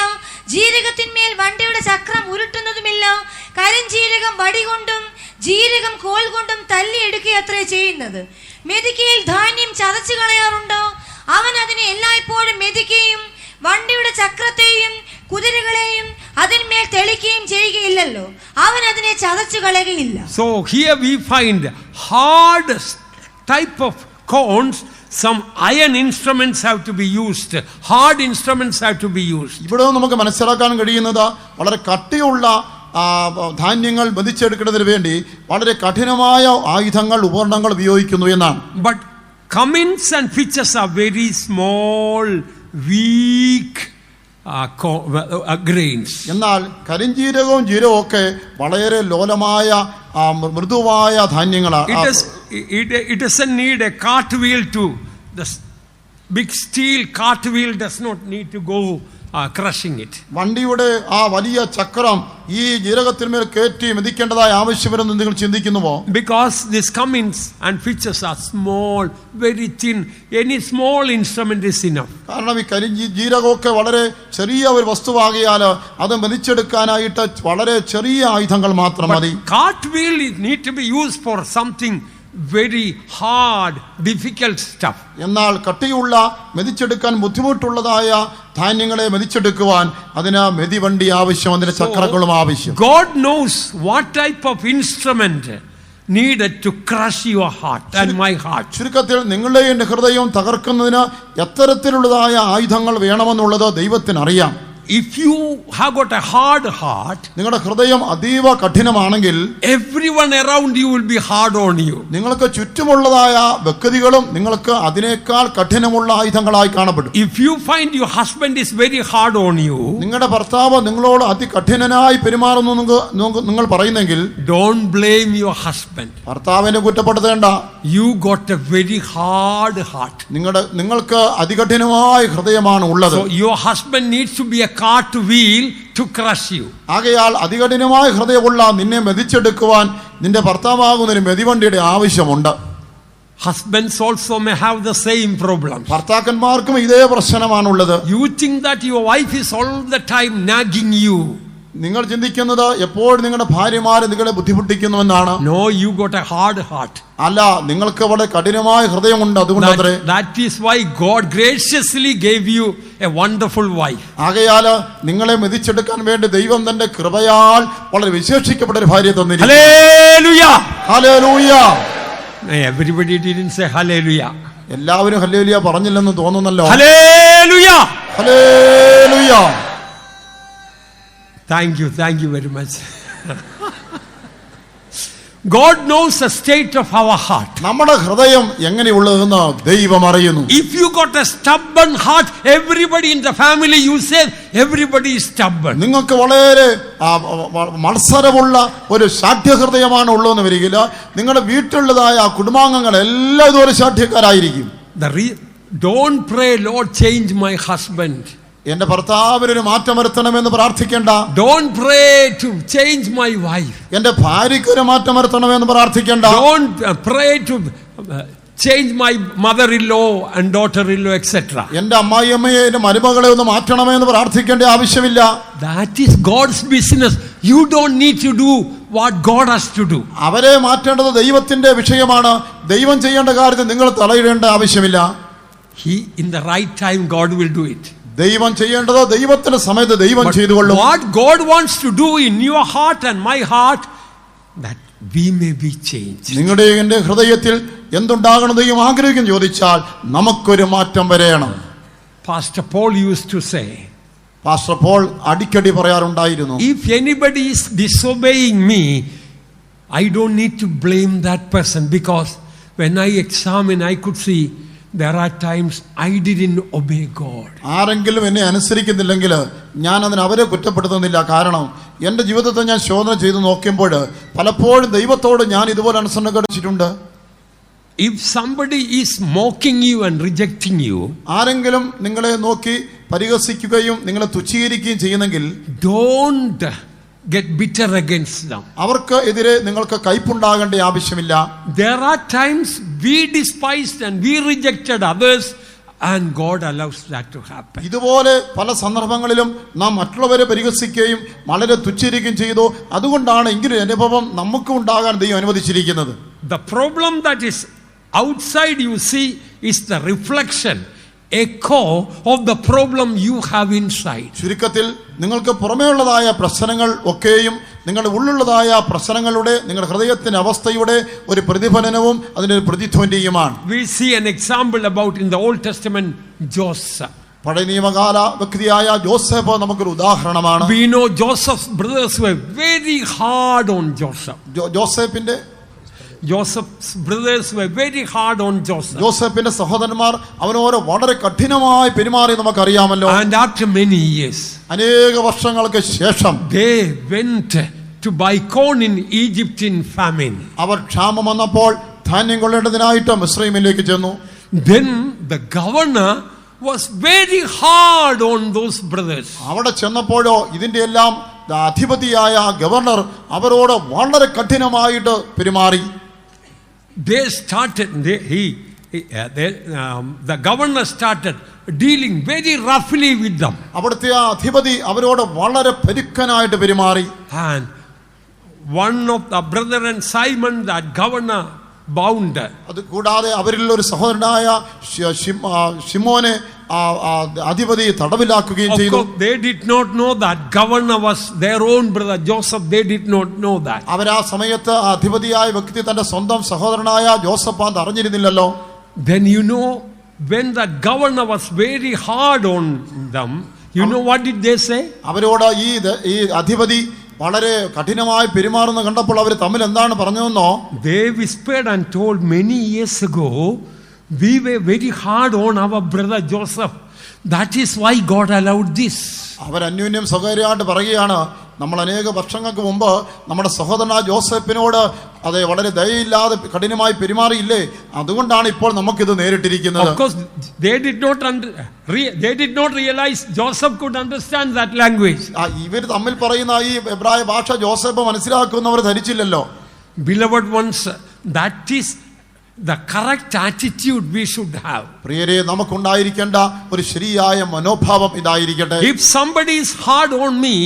ജീരകത്തിന്മേൽ വണ്ടിയുടെ ചക്രം ഉരുട്ടുന്നതുമില്ല. കരിഞ്ജീരകം വടി കൊണ്ടും ജീരകം കോൽ കൊണ്ടും തല്ലി എടുക്കുകയത്രേ ചെയ്യുന്നത്. മെതിക്കയിൽ ധാന്യം ചതച്ചു കളയാറുണ്ടോ? അവൻ അതിനെ എല്ലായ്പ്പോഴും മെതിക്കുകയും വണ്ടിയുടെ ചക്രത്തെയും കുതിരകളെയും അതിന്മേൽ തെളിക്കുകയും ചെയ്യുകയില്ലല്ലോ. അവൻ അതിനെ ചതച്ചു കളയുകയില്ല. So here we find hard type of cones. Some iron instruments have to be used. Hard instruments have to be used. ഇവിടെ നമുക്ക് മനസ്സിലാക്കാൻ കഴിയുന്നത് വളരെ കട്ടിയുള്ള ധാന്യങ്ങൾ മെതിച്ചെടുക്കുന്നതിന് വേണ്ടി വളരെ കഠിനമായ ആയുധങ്ങൾ ഉപകരണങ്ങൾ ഉപയോഗിക്കുന്നു എന്നാണ്. But cummins and pitches are very small, weak grains. എന്നാൽ കരിഞ്ജീരകവും ജീരകവും ഒക്കെ വളരെ ലോലമായ മൃദുവായ ധാന്യങ്ങളാണ്. It doesn't need a cartwheel to the big steel cartwheel does not need to go crushing it. വണ്ടിയുടെ ആ വലിയ ചക്രം ഈ ജീരകത്തിന്മേൽ കയറ്റി മെതിക്കേണ്ടതായ ആവശ്യമെന്ന് നിങ്ങൾ ചിന്തിക്കുന്നുവോ? Because these cummins and pitches are small, very thin. Any small instrument is enough. കാരണം ഈ ജീരകമൊക്കെ വളരെ ചെറിയ ഒരു വസ്തുവാകിയാൽ അത് മെതിച്ചെടുക്കാനായിട്ട് വളരെ ചെറിയ ആയുധങ്ങൾ മാത്രം മതി. Cartwheel need to be used for something very hard, difficult stuff. എന്നാൽ കട്ടിയുള്ള മെതിച്ചെടുക്കാൻ ബുദ്ധിമുട്ടുള്ളതായ ധാന്യങ്ങളെ മെതിച്ചെടുക്കുവാൻ അതിന് മെതിവണ്ടി ആവശ്യം, അതിന് ചക്രങ്ങളും ആവശ്യം. God knows what type of instrument needed to crush your heart and my heart. ചുരുക്കത്തിൽ നിങ്ങളുടെ എൻ്റെ ഹൃദയം തകർക്കുന്നതിന് എത്തരത്തിലുള്ളതായ ആയുധങ്ങൾ വേണമെന്നുള്ളത് ദൈവത്തിന് അറിയാം. If you have got a hard heart, നിങ്ങളുടെ ഹൃദയം അതീവ കഠിനമാണെങ്കിൽ everyone around you will be hard on you. നിങ്ങൾക്ക് ചുറ്റുമുള്ളതായ വ്യക്തികളും നിങ്ങൾക്ക് അതിനേക്കാൾ കഠിനമുള്ള ആയുധങ്ങളായി കാണപ്പെടും. If you find your husband is very hard on you, നിങ്ങളുടെ ഭർത്താവ് നിങ്ങളോട് അതികഠിനനായി പെരുമാറുന്നു നിങ്ങൾ പറയുന്നെങ്കിൽ, don't blame your husband. ഭർത്താവിനെ കുറ്റപ്പെടുത്തേണ്ട. You got a very hard heart. നിങ്ങൾക്ക് അതികഠിനമായ ഹൃദയമാണ് ഉള്ളത്. So your husband needs to be a cartwheel to crush you. ആകയാൽ അതികഠിനമായ ഹൃദയമുള്ള നിന്നെ മെതിച്ചെടുക്കുവാൻ നിന്റെ ഭർത്താവാകുന്നതിന് മെതിവണ്ടിയുടെ ആവശ്യമുണ്ട്. Husbands also may have the same problem. ഭർത്താക്കന്മാർക്കും ഇതേ പ്രശ്നമാണുള്ളത്. You think that your wife is all the time nagging you. നിങ്ങൾ ചിന്തിക്കുന്നത് എപ്പോഴും നിങ്ങളുടെ ഭാര്യമാരെ നിങ്ങളെ ബുദ്ധിമുട്ടിക്കുന്നുവെന്നാണ്. No, you got a hard heart. അല്ല, നിങ്ങൾക്ക് വളരെ കഠിനമായ ഹൃദയമുണ്ട്. അതുകൊണ്ടത്രേ that is why God graciously gave you a wonderful wife. ആകയാൽ നിങ്ങളെ മെതിച്ചെടുക്കാൻ വേണ്ടി ദൈവം തന്റെ കൃപയാൽ വളരെ വിശേഷിക്കപ്പെട്ട ഒരു ഭാര്യയെ തന്നിരിക്കുന്നു. Hallelujah. Hallelujah. Everybody didn't say hallelujah. എല്ലാവരും hallelujah പറഞ്ഞില്ലെന്ന് തോന്നുന്നല്ലോ. Hallelujah. Hallelujah. Thank you very much. God knows the state of our heart. നമ്മുടെ ഹൃദയം എങ്ങനെയുള്ളതെന്ന് ദൈവം അറിയുന്നു. If you got a stubborn heart, everybody in the family, you say everybody is stubborn. നിങ്ങൾക്ക് വളരെ മത്സരമുള്ള ഒരു ശാഠ്യഹൃദയമാണ് ഉള്ളതെന്ന് വരികില്ല. നിങ്ങളുടെ വീട്ടിലുള്ളതായ കുടുംബാംഗങ്ങൾ എല്ലാ ഇതുപോലെ ശാഠ്യക്കാരായിരിക്കും. Don't pray, Lord, change my husband. എന്റെ ഭർത്താവിനൊരു മാറ്റം വരുത്തണമെന്ന് പ്രാർത്ഥിക്കേണ്ട. Don't pray to change my wife. എന്റെ ഭാര്യയ്ക്ക് ഒരു മാറ്റം വരുത്തണമെന്ന് പ്രാർത്ഥിക്കേണ്ട. Don't pray to change my mother-in-law and daughter-in-law, etc. എന്റെ അമ്മായിയമ്മയെ എന്റെ മരുമകളെ ഒന്ന് മാറ്റണമെന്ന് പ്രാർത്ഥിക്കേണ്ട ആവശ്യമില്ല. That is God's business. You don't need to do what God has to do. അവരെ മാറ്റേണ്ടത് ദൈവത്തിന്റെ വിഷയമാണ്. ദൈവം ചെയ്യേണ്ട കാര്യത്തിൽ നിങ്ങൾ തലയിടേണ്ട ആവശ്യമില്ല. In the right time, God will do it. ദൈവം ചെയ്യേണ്ടത് ദൈവത്തിന്റെ സമയത്ത് ദൈവം ചെയ്തുകൊള്ളും. What God wants to do in your heart and my heart, that we may be changed. നിങ്ങളുടെ എന്റെ ഹൃദയത്തിൽ എന്തുണ്ടാകണം ദൈവം ആഗ്രഹിക്കും ചോദിച്ചാൽ നമുക്കൊരു മാറ്റം വരേണം. Pastor Paul used to say, pastor Paul അടിക്കടി പറയാറുണ്ടായിരുന്നു, if anybody is disobeying me, I don't need to blame that person, because when I examine, I could see there are times I didn't obey God. ആരെങ്കിലും എന്നെ അനുസരിക്കുന്നില്ലെങ്കിൽ ഞാൻ അതിന് അവരെ കുറ്റപ്പെടുത്തുന്നില്ല. കാരണം എൻ്റെ ജീവിതത്തെ ഞാൻ ശോധന ചെയ്ത് നോക്കുമ്പോൾ പലപ്പോഴും ദൈവത്തോട് ഞാൻ ഇതുപോലെ അനുസരണം കാണിച്ചിട്ടുണ്ട്. If somebody is mocking you and rejecting you, ആരെങ്കിലും നിങ്ങളെ നോക്കി പരിഹസിക്കുകയും നിങ്ങളെ തുച്ഛീകരിക്കുകയും ചെയ്യുന്നെങ്കിൽ don't get bitter against them. അവർക്ക് എതിരെ നിങ്ങൾക്ക് കയ്പുണ്ടാകേണ്ട ആവശ്യമില്ല. There are times we despised and we rejected others, and God allows that to happen. ഇതുപോലെ പല സന്ദർഭങ്ങളിലും നാം മറ്റുള്ളവരെ പരിഹസിക്കുകയും വളരെ തുച്ഛീകരിക്കുകയും ചെയ്തു. അതുകൊണ്ടാണ് ഇങ്ങനെ അനുഭവം നമുക്ക് ഉണ്ടാകാൻ ദൈവം അനുവദിച്ചിരിക്കുന്നത്. The problem that is outside you see is the reflection, echo of the problem you have inside. ചുരുക്കത്തിൽ നിങ്ങൾക്ക് പുറമേയുള്ളതായ പ്രശ്നങ്ങൾ ഒക്കെയും നിങ്ങളുടെ ഉള്ളിലുള്ളതായ പ്രശ്നങ്ങളുടെ നിങ്ങളുടെ ഹൃദയത്തിന്റെ അവസ്ഥയുടെ ഒരു പ്രതിഫലനവും അതിന്റെ ഒരു പ്രതിധ്വനിയുമാണ്. We see an example about in the Old Testament Joseph. പഴയ നിയമകാല വ്യക്തിയായ ജോസഫ് നമുക്കൊരു ഉദാഹരണമാണ്. We know Joseph's brothers were very hard on Joseph. Joseph's brothers were very hard on Joseph. ജോസഫിന്റെ സഹോദരന്മാർ അവനോട് വളരെ കഠിനമായി പെരുമാറി നമുക്കറിയാമല്ലോ. And after many years, അനേക വർഷങ്ങൾക്ക് ശേഷം they went to buy corn in Egypt in famine. അവർ ക്ഷാമം വന്നപ്പോൾ ധാന്യം കൊള്ളേണ്ടതിനായിട്ട് മിസ്രൈമിലേക്ക് ചെന്നു. Then the governor was very hard on those brothers. അവിടെ ചെന്നപ്പോഴോ ഇതിന്റെ എല്ലാം അധിപതിയായ ഗവർണർ അവരോട് വളരെ കഠിനമായിട്ട് പെരുമാറി. They started, the governor started dealing very roughly with them. അവിടുത്തെ അധിപതി അവരോട് വളരെ പരുക്കനായിട്ട് പെരുമാറി. And one of the brethren, Simon, that governor bound. അത് കൂടാതെ അവരിൽ ഒരു സഹോദരനായ ശിമോനെ അധിപതി തടവിലാക്കുകയും ചെയ്തു. They did not know that governor was their own brother Joseph. They did not know that. അവർ ആ സമയത്ത് അധിപതിയായ വ്യക്തി തന്റെ സ്വന്തം സഹോദരനായ ജോസഫ് ആണെന്ന് അറിഞ്ഞിരുന്നില്ലല്ലോ. Then you know, when the governor was very hard on them, you know what did they say? അവരോട് ഈ അധിപതി വളരെ കഠിനമായി പെരുമാറുന്ന കണ്ടപ്പോൾ അവർ തമ്മിൽ എന്താണ് പറഞ്ഞതെന്നോ? They whispered and told, many years ago we were very hard on our brother Joseph. That is why God allowed this. അവർ അന്യോന്യം സ്വകാര്യമായിട്ട് പറയുകയാണ്, നമ്മൾ അനേക വർഷങ്ങൾക്ക് മുമ്പ് നമ്മുടെ സഹോദരനായ ജോസഫിനോട് അതെ വളരെ ദയയില്ലാതെ കഠിനമായി പെരുമാറിയില്ലേ, അതുകൊണ്ടാണ് ഇപ്പോൾ നമുക്കിത് നേരിട്ടിരിക്കുന്നത്. Of course they did not realize Joseph could understand that language. ഇവർ തമ്മിൽ പറയുന്ന ഈ എബ്രായ ഭാഷ Joseph മനസ്സിലാക്കുന്നവർ ധരിച്ചില്ലല്ലോ. Beloved ones, that is the correct attitude we should have. പ്രിയരെ, നമുക്കുണ്ടായിരിക്കേണ്ട ഒരു ശരിയായ മനോഭാവം ഇതായിരിക്കട്ടെ. If somebody is hard on me,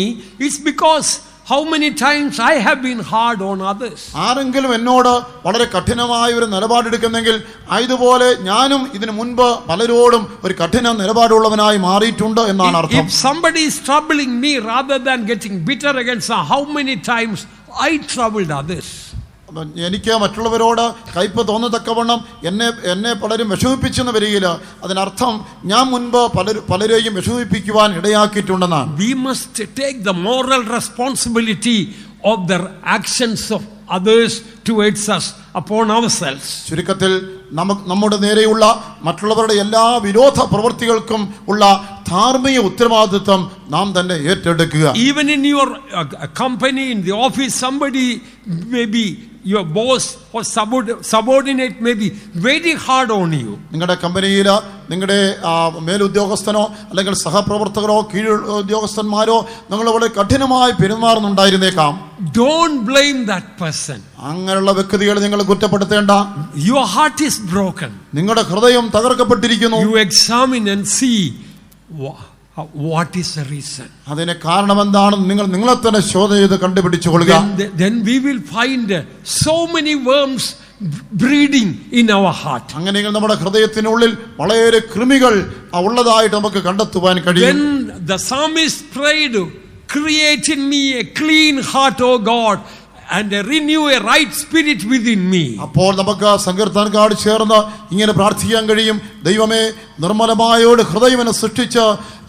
it's because how many times I have been hard on others. ആരെങ്കിലും എന്നോട് വളരെ കഠിനമായ ഒരു നിലപാടെടുക്കുന്നെങ്കിൽ ഇതുപോലെ ഞാനും ഇതിനു മുൻപ് പലരോടും ഒരു കഠിന നിലപാടുള്ളവനായി മാറിയിട്ടുണ്ട് എന്നാണ് അർത്ഥം. If somebody is troubling me, rather than getting bitter against them, how many times I troubled others. എനിക്ക് മറ്റുള്ളവരോട് കയ്പ് തോന്നത്തക്കവണ്ണം എന്നെ പലരും വിഷമിപ്പിച്ചെന്ന് വരികയില്ല. അതിനർത്ഥം ഞാൻ മുൻപ് പലരെയും വിഷമിപ്പിക്കുവാൻ ഇടയാക്കിയിട്ടുണ്ടെന്നാണ്. We must take the moral responsibility of the actions of others towards us upon ourselves. ചുരുക്കത്തിൽ നമ്മുടെ നേരെയുള്ള മറ്റുള്ളവരുടെ എല്ലാ വിരോധ പ്രവൃത്തികൾക്കും ഉള്ള ധാർമ്മിക ഉത്തരവാദിത്വം നാം തന്നെ ഏറ്റെടുക്കുക. Even in your company, in the office, somebody maybe your boss or subordinate may be very hard on you. നിങ്ങളുടെ കമ്പനിയിൽ നിങ്ങളുടെ മേലുദ്യോഗസ്ഥനോ അല്ലെങ്കിൽ സഹപ്രവർത്തകരോ കീഴുദ്യോഗസ്ഥന്മാരോ നിങ്ങൾ വളരെ കഠിനമായി പെരുമാറുന്നുണ്ടായിരുന്നേക്കാം. Don't blame that person. അങ്ങനെയുള്ള വ്യക്തികളെ നിങ്ങൾ കുറ്റപ്പെടുത്തേണ്ട. Your heart is broken. നിങ്ങളുടെ ഹൃദയം തകർക്കപ്പെട്ടിരിക്കുന്നു. You examine and see what is the reason. അതിന് കാരണം എന്താണെന്ന് നിങ്ങളെ തന്നെ ശോധന ചെയ്ത് കണ്ടുപിടിച്ചുകൊള്ളുക. Then we will find so many worms breeding in our heart. അങ്ങനെയെങ്കിൽ നമ്മുടെ ഹൃദയത്തിനുള്ളിൽ വളരെ കൃമികൾ ഉള്ളതായിട്ട് നമുക്ക് കണ്ടെത്തുവാൻ കഴിയും. When the psalmist prayed, create in me a clean heart, O God, and renew a right spirit within me. അപ്പോൾ നമുക്ക് സങ്കീർത്തനക്കാരോട് ചേർന്ന് ഇങ്ങനെ പ്രാർത്ഥിക്കാൻ കഴിയും, ദൈവമേ നിർമ്മലമായ ഒരു ഹൃദയം എന്നെ സൃഷ്ടിച്ച്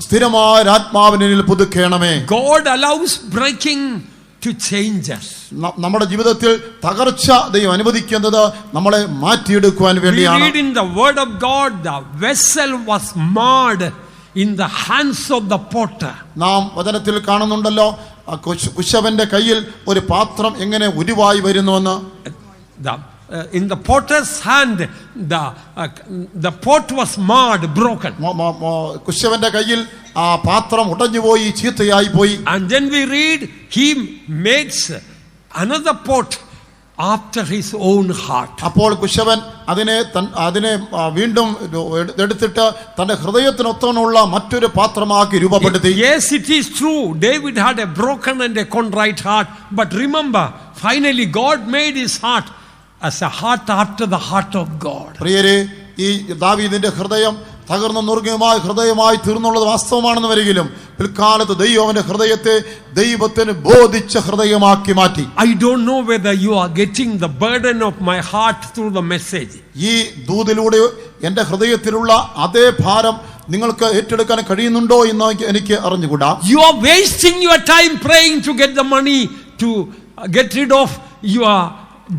സ്ഥിരമായ ആത്മാവിനെ പുതുക്കണമേ. God allows breaking to change us. നമ്മുടെ ജീവിതത്തിൽ തകർച്ച ദൈവം അനുവദിക്കുന്നത് നമ്മളെ മാറ്റിയെടുക്കുവാൻ വേണ്ടിയാണ്. We read in the word of God, the vessel was marred in the hands of the potter. നാം വചനത്തിൽ കാണുന്നുണ്ടല്ലോ, കുശവന്റെ കയ്യിൽ ഒരു പാത്രം എങ്ങനെ ഉരുവായി വരുന്നുവെന്ന്. In the potter's hand, the pot was marred, broken. കുശവന്റെ കയ്യിൽ ആ പാത്രം ഉടഞ്ഞുപോയി, ചീത്തയായി പോയി. And then we read, he makes another pot after his own heart. അപ്പോൾ കുശവൻ അതിനെ വീണ്ടും എടുത്തിട്ട് തന്റെ ഹൃദയത്തിനൊത്തവണ്ണമുള്ള മറ്റൊരു പാത്രമാക്കി രൂപപ്പെടുത്തി. Yes, it is true, David had a broken and a contrite heart, but remember, finally God made his heart as a heart after the heart of God. പ്രിയരെ, ഈ ദാവീദിന്റെ ഹൃദയം തകർന്ന നുറുങ്ങിയമായ ഹൃദയമായി തീർന്നുള്ളത് വാസ്തവമാണെന്ന് വരികിലും പിൽക്കാലത്ത് ദൈവം അവന്റെ ഹൃദയത്തെ ദൈവത്തിന് ബോധിച്ച ഹൃദയമാക്കി മാറ്റി. I don't know whether you are getting the burden of my heart through the message. ഈ ദൂതിലൂടെ എന്റെ ഹൃദയത്തിലുള്ള അതേ ഭാരം നിങ്ങൾക്ക് ഏറ്റെടുക്കാൻ കഴിയുന്നുണ്ടോ എന്ന് എനിക്ക് അറിഞ്ഞുകൂടാ. You are wasting your time praying to get the money to get rid of your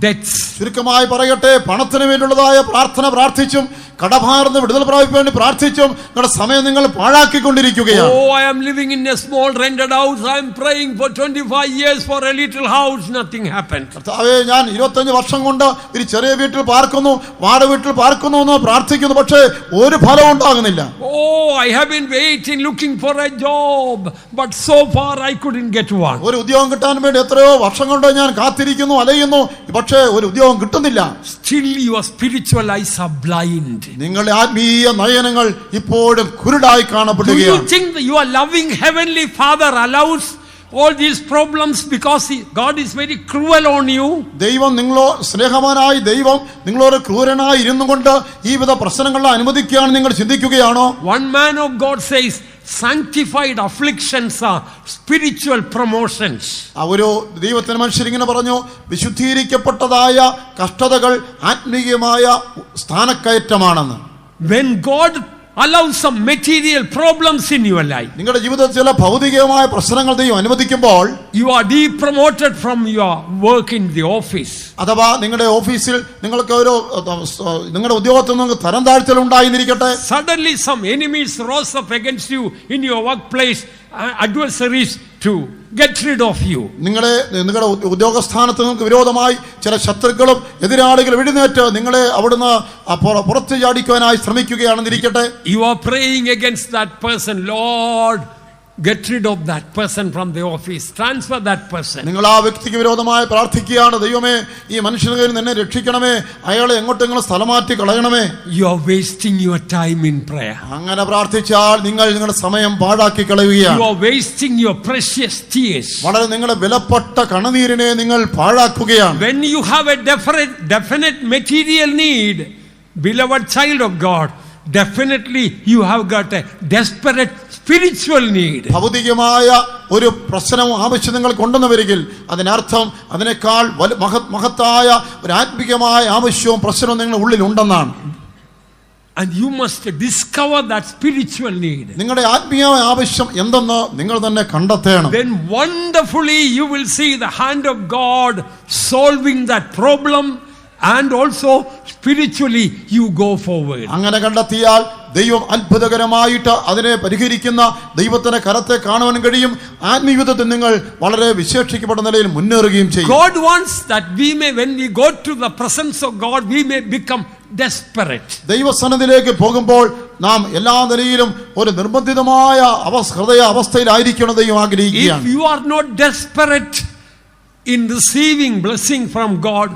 debts. ചുരുക്കമായി പറയട്ടെ, പണത്തിന് വേണ്ടിയുള്ളതായ പ്രാർത്ഥന പ്രാർത്ഥിച്ചും കടഭാരന്ന് വിടുതൽ പ്രാപിക്കാൻ വേണ്ടി പ്രാർത്ഥിച്ചും നിങ്ങളുടെ സമയം നിങ്ങൾ പാഴാക്കിക്കൊണ്ടിരിക്കുകയാണ്. Oh, I am living in a small rented house. I am praying for 25 years for a little house. Nothing happened. കർത്താവേ, ഞാൻ 25 വർഷം കൊണ്ട് ഒരു ചെറിയ വീട്ടിൽ പാർക്കുന്നു, വാടക വീട്ടിൽ പാർക്കുന്നു എന്ന് പ്രാർത്ഥിക്കുന്നു, പക്ഷേ ഒരു ഫലവും ഉണ്ടാകുന്നില്ല. Oh, I have been waiting, looking for a job, but so far I couldn't get one. ഒരു ഉദ്യോഗം കിട്ടാൻ വേണ്ടി എത്രയോ വർഷം കൊണ്ട് ഞാൻ കാത്തിരിക്കുന്നു, അലയുന്നു, പക്ഷേ ഒരു ഉദ്യോഗം കിട്ടുന്നില്ല. Still your spiritual eyes are blind. നിങ്ങളുടെ ആത്മീയ നയനങ്ങൾ ഇപ്പോഴും കുരുടായി Do കാണപ്പെടുകയാണ്. you think that your loving heavenly Father allows all these problems because God is very cruel on you? ദൈവം നിങ്ങളോ സ്നേഹവാനായി ദൈവം നിങ്ങളോട് ക്രൂരനായി ഇരുന്നു കൊണ്ട് ഈ വിധ പ്രശ്നങ്ങളെ അനുവദിക്കുകയാണ് നിങ്ങൾ ചിന്തിക്കുകയാണോ? One man of God says sanctified afflictions are spiritual promotions. ആ ഒരു ദൈവത്തിന് മനുഷ്യർ ഇങ്ങനെ പറഞ്ഞു, വിശുദ്ധീകരിക്കപ്പെട്ടതായ കഷ്ടതകൾ ആത്മീയമായ സ്ഥാനക്കയറ്റമാണെന്ന്. When God allows some material problems in your life, നിങ്ങളുടെ ജീവിതത്തിൽ ചില ഭൗതികമായ പ്രശ്നങ്ങൾ ദൈവം അനുവദിക്കുമ്പോൾ you are depromoted from your work in the office. അഥവാ നിങ്ങളുടെ ഓഫീസിൽ നിങ്ങൾക്ക് ഒരു നിങ്ങളുടെ ഉദ്യോഗത്തിൽ നിങ്ങൾക്ക് തരം താഴ്ത്തൽ ഉണ്ടായിരിക്കട്ടെ. Suddenly some enemies rose up against you in your workplace, adversaries to get rid of you. നിങ്ങളുടെ ഉദ്യോഗസ്ഥാനത്ത് നിങ്ങൾക്ക് വിരോധമായി ചില ശത്രുക്കളും എതിരാളികളും എഴുന്നേറ്റ് നിങ്ങളെ അവിടുന്ന് പുറത്തു ചാടിക്കുവാനായി ശ്രമിക്കുകയാണെന്നിരിക്കട്ടെ. You are praying against that person. Lord, get rid of that person from the office. Transfer that person. നിങ്ങൾ ആ വ്യക്തിക്ക് വിരോധമായി പ്രാർത്ഥിക്കുകയാണ്, ദൈവമേ ഈ മനുഷ്യന്റെ കയ്യിൽ നിന്ന് എന്നെ രക്ഷിക്കണമേ, അയാളെ എങ്ങോട്ടെങ്കിലും സ്ഥലം മാറ്റി കളയണമേ. You are wasting your time in prayer. അങ്ങനെ പ്രാർത്ഥിച്ചാൽ നിങ്ങൾ നിങ്ങളുടെ സമയം പാഴാക്കി കളയുകയാണ്. You are wasting your precious tears. വളരെ നിങ്ങളുടെ വിലപ്പെട്ട കണ്ണുനീരിനെ നിങ്ങൾ പാഴാക്കുകയാണ്. When you have a definite material need, beloved child of God, definitely you have got a desperate spiritual need. ഭൗതികമായ ഒരു പ്രശ്നവും ആവശ്യം നിങ്ങൾ കൊണ്ടുവന്നു വരികിൽ അതിനർത്ഥം അതിനേക്കാൾ മഹത്തായ ഒരു ആത്മികമായ ആവശ്യവും പ്രശ്നവും നിങ്ങളുടെ ഉള്ളിൽ ഉണ്ടെന്നാണ്. And you must discover that spiritual need. നിങ്ങളുടെ ആത്മീയമായ ആവശ്യം എന്തെന്ന് നിങ്ങൾ തന്നെ കണ്ടെത്തണം. Then wonderfully you will see the hand of God solving that problem, and also spiritually you go forward. അങ്ങനെ കണ്ടെത്തിയാൽ ദൈവം അത്ഭുതകരമായിട്ട് അതിനെ പരിഹരിക്കുന്ന ദൈവത്തിന്റെ കരത്തെ കാണുവാൻ കഴിയും. ആത്മീയതയിൽ നിങ്ങൾ വളരെ വിശേഷിക്കപ്പെട്ട നിലയിൽ മുന്നേറുകയും ചെയ്യും. God wants that we may, when we go to the presence of God, we may become desperate. ദൈവസന്നിധിയിലേക്ക് പോകുമ്പോൾ നാം എല്ലാ നിലയിലും ഒരു നിർബന്ധിതമായ ഹൃദയ അവസ്ഥയിലായിരിക്കണം ദൈവം ആഗ്രഹിക്കുകയാണ്. If you are not desperate in receiving blessing from God,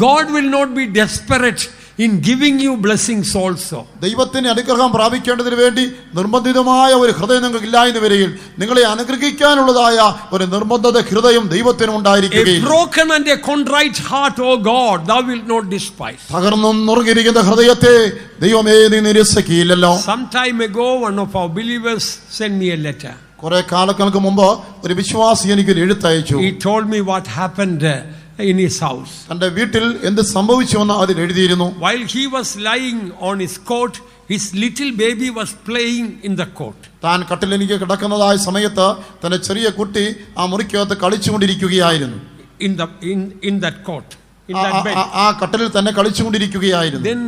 God will not be desperate in giving you blessings also. ദൈവത്തിന്റെ അനുഗ്രഹം പ്രാപിക്കേണ്ടതിന് വേണ്ടി നിർബന്ധിതമായ ഒരു ഹൃദയം നിങ്ങൾക്ക് ഇല്ല എന്ന് വരികിൽ നിങ്ങളെ അനുഗ്രഹിക്കാനുള്ളതായ ഒരു നിർബന്ധത ഹൃദയം ദൈവത്തിന് ഉണ്ടായിരിക്കുകയില്ല. A broken and a contrite heart, O God, thou wilt not despise. തകർന്നും നുറുങ്ങിയിരിക്കുന്ന ഹൃദയത്തെ ദൈവമേ നീ നിരസിക്കുകയില്ലല്ലോ. Some time ago, one of our believers sent me a letter. കുറെ കാലങ്ങൾക്ക് മുമ്പ് ഒരു വിശ്വാസി എനിക്ക് ഒരു എഴുത്തയച്ചു. He told me what happened in his house. തന്റെ വീട്ടിൽ എന്ത് സംഭവിച്ചുവെന്ന് അതിൽ എഴുതിയിരുന്നു. While he was lying on his cot, his little baby was playing in the cot. താൻ കട്ടിലെനിക്ക് കിടക്കുന്നതായ സമയത്ത് തന്റെ ചെറിയ കുട്ടി ആ മുറിക്കകത്ത് കളിച്ചുകൊണ്ടിരിക്കുകയായിരുന്നു. In that cot, in that bed. ആ കട്ടിലിൽ തന്നെ കളിച്ചുകൊണ്ടിരിക്കുകയായിരുന്നു. Then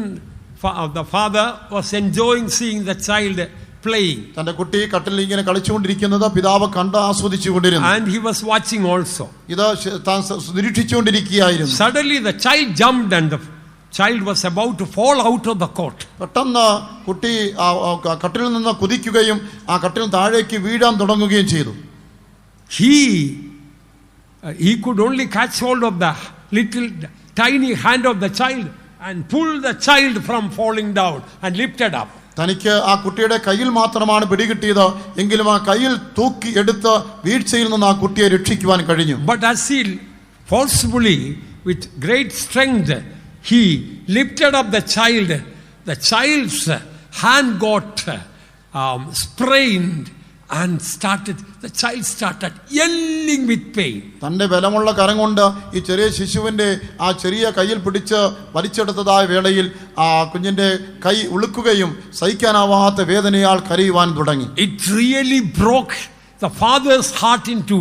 the father was enjoying seeing the child playing. തന്റെ കുട്ടി കട്ടിലിൽ ഇങ്ങനെ കളിച്ചുകൊണ്ടിരിക്കുന്നത് പിതാവ് കണ്ട് ആസ്വദിച്ചുകൊണ്ടിരുന്നു. And he was watching also. ഇത് താൻ നിരീക്ഷിച്ചുകൊണ്ടിരിക്കുകയായിരുന്നു. Suddenly the child jumped and the child was about to fall out of the cot. പെട്ടെന്ന് കുട്ടി കട്ടിലിൽ നിന്ന് കുതിക്കുകയും ആ കട്ടിൽ താഴേക്ക് വീഴാൻ തുടങ്ങുകയും ചെയ്തു. He could only catch hold of the little tiny hand of the child and pull the child from falling down and lifted up. തനിക്ക് ആ കുട്ടിയുടെ കയ്യിൽ മാത്രമാണ് പിടികിട്ടിയത്. എങ്കിലും ആ കയ്യിൽ തൂക്കി എടുത്ത് വീഴ്ചയിൽ നിന്ന് ആ കുട്ടിയെ രക്ഷിക്കുവാൻ കഴിഞ്ഞു. But as he forcefully with great strength, he lifted up the child. The child's hand got sprained and the child started yelling with pain. തന്റെ ബലമുള്ള കരം കൊണ്ട് ഈ ചെറിയ ശിശുവിന്റെ ആ ചെറിയ കയ്യിൽ പിടിച്ച് വലിച്ചെടുത്തതായ വേളയിൽ ആ കുഞ്ഞിന്റെ കൈ ഉളുക്കുകയും സഹിക്കാനാവാത്ത വേദനയാൽ കരയുവാൻ തുടങ്ങി. It really broke the father's heart into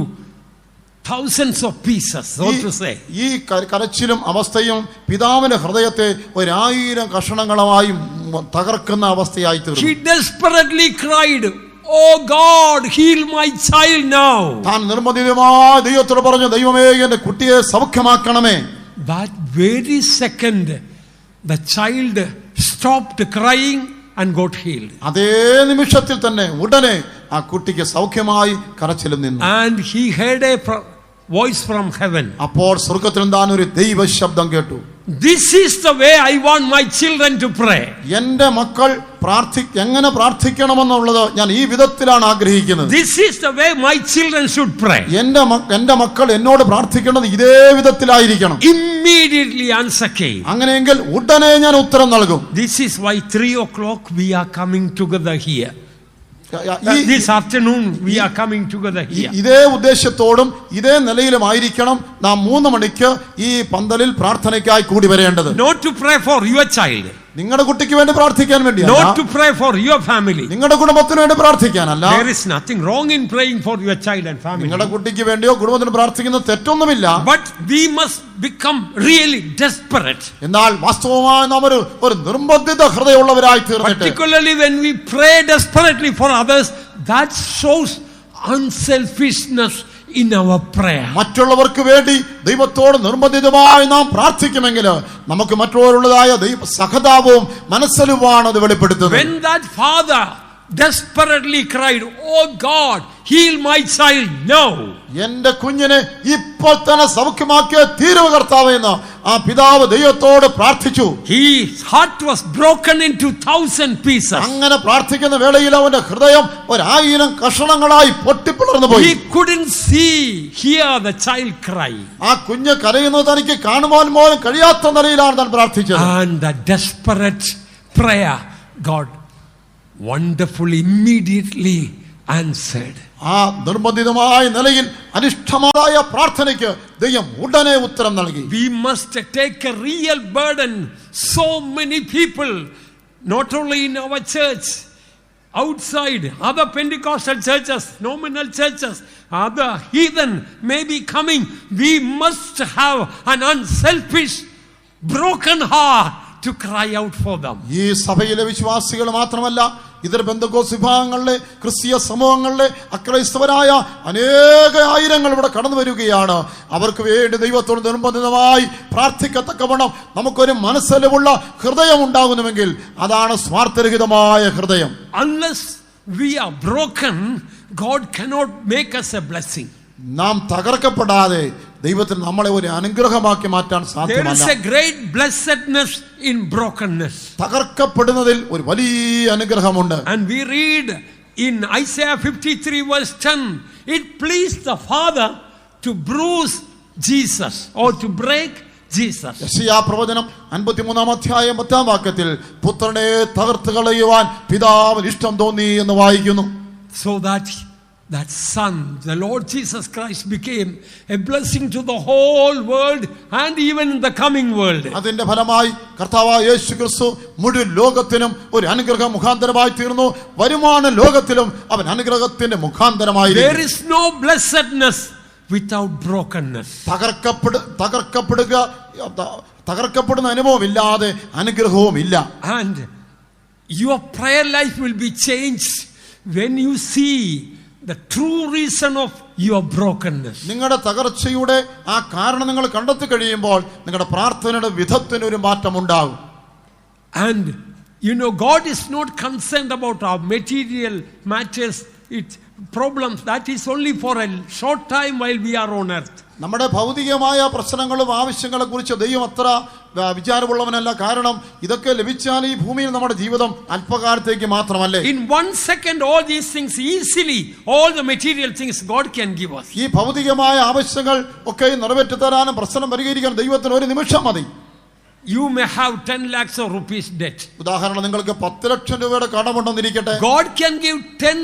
thousands of pieces, so to say. ഈ കരച്ചിലും അവസ്ഥയും പിതാവിന്റെ ഹൃദയത്തെ 1000 കഷണങ്ങളായി തകർക്കുന്ന അവസ്ഥയായി തീർന്നു. He desperately cried, "Oh God, heal my child now." താൻ നിർബന്ധിതമായ ദൈവത്തോട് പറഞ്ഞു, ദൈവമേ എന്റെ കുട്ടിയെ സൗഖ്യമാക്കണമേ. That very second the child stopped crying and got healed. അതേ നിമിഷത്തിൽ തന്നെ ഉടനെ ആ കുട്ടിക്ക് സൗഖ്യമായി കരച്ചിലും നിന്നു. And he heard a voice from heaven. അപ്പോൾ സ്വർഗ്ഗത്തിൽ നിന്നാണ് ഒരു ദൈവ ശബ്ദം കേട്ടു. This is the way I want my children to pray. എന്റെ മക്കൾ എങ്ങനെ പ്രാർത്ഥിക്കണമെന്നുള്ളത് ഞാൻ ഈ വിധത്തിലാണ് ആഗ്രഹിക്കുന്നത്. This is the way my children should pray. എന്റെ മക്കൾ എന്നോട് പ്രാർത്ഥിക്കേണ്ടത് ഇതേ വിധത്തിലായിരിക്കണം. Immediately answer came. അങ്ങനെയെങ്കിൽ ഉടനെ ഞാൻ ഉത്തരം നൽകും. This is why 3 o'clock we are coming together here. This afternoon we are coming together here. ഇതേ ഉദ്ദേശത്തോടും ഇതേ നിലയിലുമായിരിക്കണം നാം 3 മണിക്ക് ഈ പന്തലിൽ പ്രാർത്ഥനയ്ക്കായി കൂടി വരേണ്ടത്. Not to pray for your child. നിങ്ങളുടെ കുട്ടിക്ക് വേണ്ടി പ്രാർത്ഥിക്കാൻ വേണ്ടിയല്ല. Not to pray for your family. നിങ്ങളുടെ കുടുംബത്തിന് വേണ്ടി പ്രാർത്ഥിക്കാനല്ല. There is nothing wrong in praying for your child and family. നിങ്ങളുടെ കുട്ടിക്ക് വേണ്ടിയോ കുടുംബത്തിന് പ്രാർത്ഥിക്കുന്നത് തെറ്റൊന്നുമില്ല. But we must become really desperate. എന്നാൽ വാസ്തവമായി നാം ഒരു നിർബന്ധിത ഹൃദയമുള്ളവരായി തീർന്നിട്ട്, particularly when we pray desperately for others, that shows unselfishness in our prayer. മറ്റുള്ളവർക്ക് വേണ്ടി ദൈവത്തോട് നിർബന്ധിതമായി നാം പ്രാർത്ഥിക്കുമെങ്കിൽ നമുക്ക് മറ്റുള്ളവരുള്ളതായ സഹതാപവും മനസ്സലിവാണ് അത് വെളിപ്പെടുത്തുന്നത്. When that father desperately cried, "Oh God, heal my child now." എന്റെ കുഞ്ഞിനെ ഇപ്പോൾ തന്നെ സൗഖ്യമാക്കിയ തീരുവ കർത്താവേ എന്ന് ആ പിതാവ് ദൈവത്തോട് പ്രാർത്ഥിച്ചു. His heart was broken into 1,000 pieces. അങ്ങനെ പ്രാർത്ഥിക്കുന്ന വേളയിൽ അവന്റെ ഹൃദയം 1000 കഷണങ്ങളായി പൊട്ടിപ്പിളർന്നു പോയി. He couldn't hear the child cry. ആ കുഞ്ഞ് കരയുന്നത് തനിക്ക് കാണുവാൻ പോലും കഴിയാത്ത നിലയിലാണ് താൻ പ്രാർത്ഥിച്ചത്. And the desperate prayer, God wonderfully immediately answered. ആ നിർബന്ധിതമായ നിലയിൽ അനിഷ്ടമായ പ്രാർത്ഥനയ്ക്ക് ദൈവം ഉടനെ ഉത്തരം നൽകി. We must take a real burden. So many people, not only in our church, outside, other Pentecostal churches, nominal churches, other heathen may be coming. We must have an unselfish, broken heart to cry out for them. ഈ സഭയിലെ വിശ്വാസികൾ മാത്രമല്ല, ഇതര ബന്ധക്കോസ് വിഭാഗങ്ങളിലെ ക്രിസ്തീയ സമൂഹങ്ങളിലെ അക്രൈസ്തവരായ അനേക ആയിരങ്ങൾ ഇവിടെ കടന്നു വരികയാണ്. അവർക്ക് വേണ്ടി ദൈവത്തോട് നിർബന്ധിതമായി പ്രാർത്ഥിക്കത്തക്കവണ്ണം നമുക്കൊരു മനസ്സലിവുള്ള ഹൃദയം ഉണ്ടാകുന്നുവെങ്കിൽ അതാണ് സ്വാർത്ഥരഹിതമായ ഹൃദയം. Unless we are broken, God cannot make us a blessing. നാം തകർക്കപ്പെടാതെ ദൈവത്തിന് നമ്മളെ ഒരു അനുഗ്രഹമാക്കി മാറ്റാൻ സാധ്യമല്ല. There is a great blessedness in brokenness. തകർക്കപ്പെടുന്നതിൽ ഒരു വലിയ അനുഗ്രഹമുണ്ട്. And we read in Isaiah 53 verse 10, it pleased the Father to bruise Jesus or to break Jesus. യെശയ്യാ പ്രവചനം 53-ാം അധ്യായം 10-ാം വാക്യത്തിൽ പുത്രനെ തകർത്ത് കളയുവാൻ പിതാവിന് ഇഷ്ടം തോന്നി എന്ന് വായിക്കുന്നു. So that son, the Lord Jesus Christ, became a blessing to the whole world and even in the coming world. അതിന്റെ ഫലമായി കർത്താവായ യേശു ക്രിസ്തു മുഴുവൻ ലോകത്തിനും ഒരു അനുഗ്രഹ മുഖാന്തരമായി തീർന്നു. വരുമാന ലോകത്തിലും അവൻ അനുഗ്രഹത്തിന്റെ മുഖാന്തരമായി. There is no blessedness without brokenness. തകർക്കപ്പെടുന്ന അനുഭവം ഇല്ലാതെ അനുഗ്രഹവും ഇല്ല. And your prayer life will be changed when you see the true reason of your brokenness. നിങ്ങളുടെ തകർച്ചയുടെ ആ കാരണം നിങ്ങൾ കണ്ടെത്തി കഴിയുമ്പോൾ നിങ്ങളുടെ പ്രാർത്ഥനയുടെ വിധത്തിന് ഒരു മാറ്റം ഉണ്ടാകും. And you know, God is not concerned about our material matters problems, that is only for a short time while we are on earth. നമ്മുടെ ഭൗതികമായ പ്രശ്നങ്ങളും ആവശ്യങ്ങളെ കുറിച്ച് ദൈവം അത്ര വിചാരമുള്ളവനല്ല. കാരണം ഇതൊക്കെ ലഭിച്ചാൽ ഈ ഭൂമിയിൽ നമ്മുടെ ജീവിതം അല്പകാലത്തേക്ക് മാത്രമല്ലേ. In 1 second all these things easily, all the material things God can give us. ഈ ഭൗതികമായ ആവശ്യങ്ങൾ ഒക്കെ നിറവേറ്റി തരാനും പ്രശ്നം പരിഹരിക്കാൻ ദൈവത്തിന് ഒരു നിമിഷം മതി. You may have 10 lakhs of rupees debt. ഉദാഹരണം, നിങ്ങൾക്ക് 10 ലക്ഷം രൂപയുടെ കടമുണ്ടെന്നിരിക്കട്ടെ. God can give 10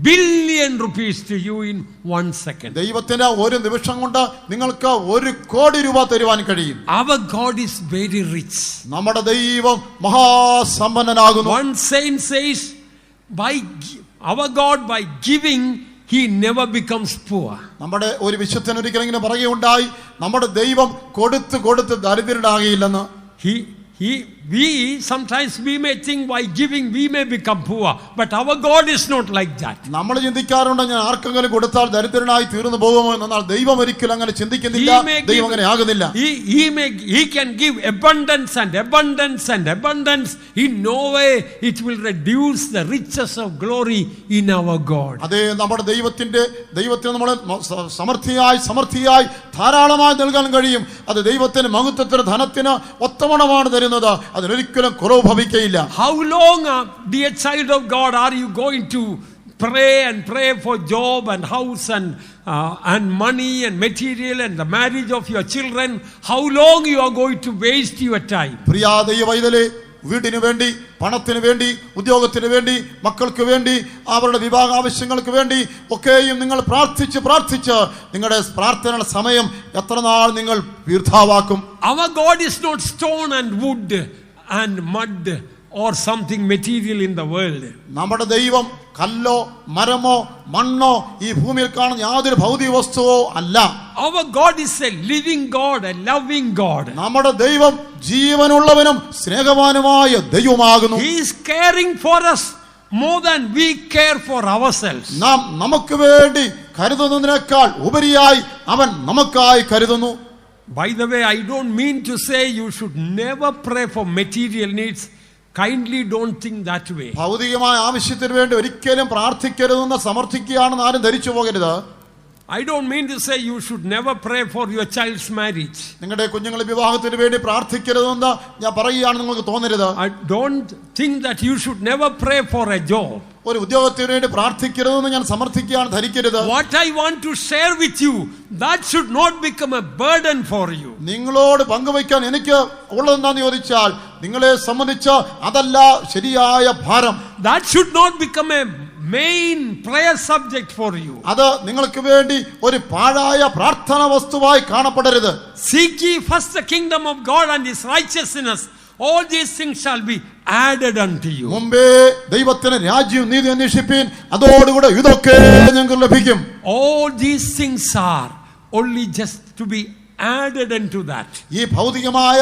billion rupees to you in 1 second. ദൈവത്തിന് ഒരു നിമിഷം കൊണ്ട് നിങ്ങൾക്ക് 1 കോടി രൂപ തരുവാൻ കഴിയും. Our God is very rich. നമ്മുടെ ദൈവം മഹാസമ്പന്നനാകുന്നു. One saint says, our God by giving he never becomes poor. നമ്മുടെ ഒരു വിശുദ്ധൻ ഒരിക്കലും ഇങ്ങനെ പറയുകയുണ്ടായി, നമ്മുടെ ദൈവം കൊടുത്ത് കൊടുത്ത് ദരിദ്രനാകില്ലെന്ന്. We sometimes we may think by giving we may become poor, but our God is not like that. നമ്മൾ ചിന്തിക്കാറുണ്ട്, ഞാൻ ആർക്കെങ്കിലും കൊടുത്താൽ ദരിദ്രനായി തീർന്നു പോകുമോ, എന്നാൽ ദൈവം ഒരിക്കലും അങ്ങനെ ചിന്തിക്കുന്നില്ല. ദൈവം അങ്ങനെ ആകുന്നില്ല. He can give abundance and abundance and abundance. In no way it will reduce the riches of glory in our God. അതേ, നമ്മുടെ ദൈവത്തിന് നമ്മളെ സമൃദ്ധിയായി ധാരാളമായി നൽകാൻ കഴിയും. അത് ദൈവത്തിന് മഹത്വത്തിന് ധനത്തിന് ഒത്തവണമാണ് തരുന്നത്. അതിനൊരിക്കലും കുറവ് ഭവിക്കയില്ല. How long, dear child of God, are you going to pray for job and house and money and material and the marriage of your children? How long you are going to waste your time? പ്രിയ ദൈവവൈതലേ, വീടിന് വേണ്ടി, പണത്തിന് വേണ്ടി, ഉദ്യോഗത്തിന് വേണ്ടി, മക്കൾക്ക് വേണ്ടി, അവരുടെ വിവാഹ ആവശ്യങ്ങൾക്ക് വേണ്ടി ഒക്കെയും നിങ്ങൾ പ്രാർത്ഥിച്ച് നിങ്ങളുടെ പ്രാർത്ഥനയുടെ സമയം എത്ര നാൾ നിങ്ങൾ വൃഥാവാക്കും? Our God is not stone and wood and mud or something material in the world. നമ്മുടെ ദൈവം കല്ലോ മരമോ മണ്ണോ ഈ ഭൂമിയിൽ കാണുന്ന യാതൊരു ഭൗതിക വസ്തുവോ അല്ല. Our God is a living God, a loving God. നമ്മുടെ ദൈവം ജീവനുള്ളവനും സ്നേഹവാനുമായ ദൈവമാകുന്നു. He is caring for us more than we care for ourselves. നാം നമുക്ക് വേണ്ടി കരുതുന്നതിനേക്കാൾ ഉപരിയായി അവൻ നമുക്കായി കരുതുന്നു. By the way, I don't mean to say you should never pray for material needs. Kindly don't think that way. ഭൗതികമായ ആവശ്യത്തിന് വേണ്ടി ഒരിക്കലും പ്രാർത്ഥിക്കരുതെന്ന് സമർത്ഥിക്കുകയാണെന്ന് ആരും ധരിച്ചു പോകരുത്. I don't mean to say you should never pray for your child's marriage. നിങ്ങളുടെ കുഞ്ഞുങ്ങളുടെ വിവാഹത്തിന് വേണ്ടി പ്രാർത്ഥിക്കരുതെന്ന് ഞാൻ പറയുകയാണെന്ന് നിങ്ങൾക്ക് തോന്നരുത്. I don't think that you should never pray for a job. ഒരു ഉദ്യോഗത്തിന് വേണ്ടി പ്രാർത്ഥിക്കരുതെന്ന് ഞാൻ സമർത്ഥിക്കുകയാണ്, ധരിക്കരുത്. What I want to share with you, that should not become a burden for you. നിങ്ങളോട് പങ്കുവയ്ക്കാൻ എനിക്ക് ഉള്ളതെന്താന്ന് ചോദിച്ചാൽ, നിങ്ങളെ സംബന്ധിച്ച് അതല്ല ശരിയായ ഭാരം. That should not become a main prayer subject for you. അത് നിങ്ങൾക്ക് വേണ്ടി ഒരു പാഴായ പ്രാർത്ഥന വസ്തുവായി കാണപ്പെടരുത്. Seek ye first the kingdom of God and his righteousness, all these things shall be added unto you. മുമ്പേ ദൈവത്തിന് രാജ്യവും നീതി അന്വേഷിപ്പീൻ, അതോടുകൂടെ ഇതൊക്കെ നിങ്ങൾക്ക് ലഭിക്കും. All these things are only just to be added into that. ഈ ഭൗതികമായ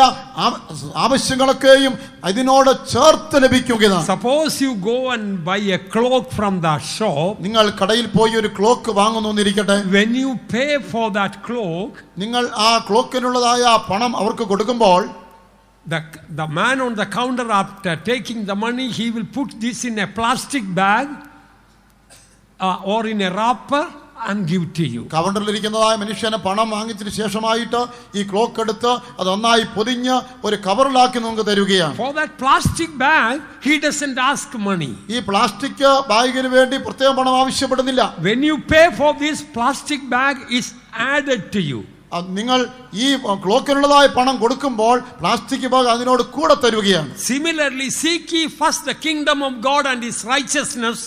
ആവശ്യങ്ങളൊക്കെയും ഇതിനോട് ചേർത്ത് ലഭിക്കുകയാണ്. Suppose you go and buy a cloak from the shop. നിങ്ങൾ കടയിൽ പോയി ഒരു ക്ലോക്ക് വാങ്ങുന്നു എന്നിരിക്കട്ടെ. When you pay for that cloak, നിങ്ങൾ ആ ക്ലോക്കിനുള്ളതായ പണം അവർക്ക് കൊടുക്കുമ്പോൾ, the man on the counter, after taking the money, he will put this in a plastic bag or in a wrapper and give to you. കൗണ്ടറിലിരിക്കുന്നതായ മനുഷ്യന് പണം വാങ്ങിച്ചതിന് ശേഷമായിട്ട് ഈ clock എടുത്ത് അത് ഒന്നായി പൊതിഞ്ഞ് ഒരു കവറിലാക്കി നമുക്ക് തരുകയാണ്. For that plastic bag, he doesn't ask money. ഈ പ്ലാസ്റ്റിക് ബാഗിന് വേണ്ടി പ്രത്യേകം പണം ആവശ്യപ്പെടുന്നില്ല. When you pay for this, plastic bag is added to you. നിങ്ങൾ ഈ ക്ലോക്കിനുള്ളതായ പണം കൊടുക്കുമ്പോൾ പ്ലാസ്റ്റിക് ബാഗ് അതിനോട് കൂടെ തരുകയാണ്. Similarly, seek ye first the kingdom of God and his righteousness,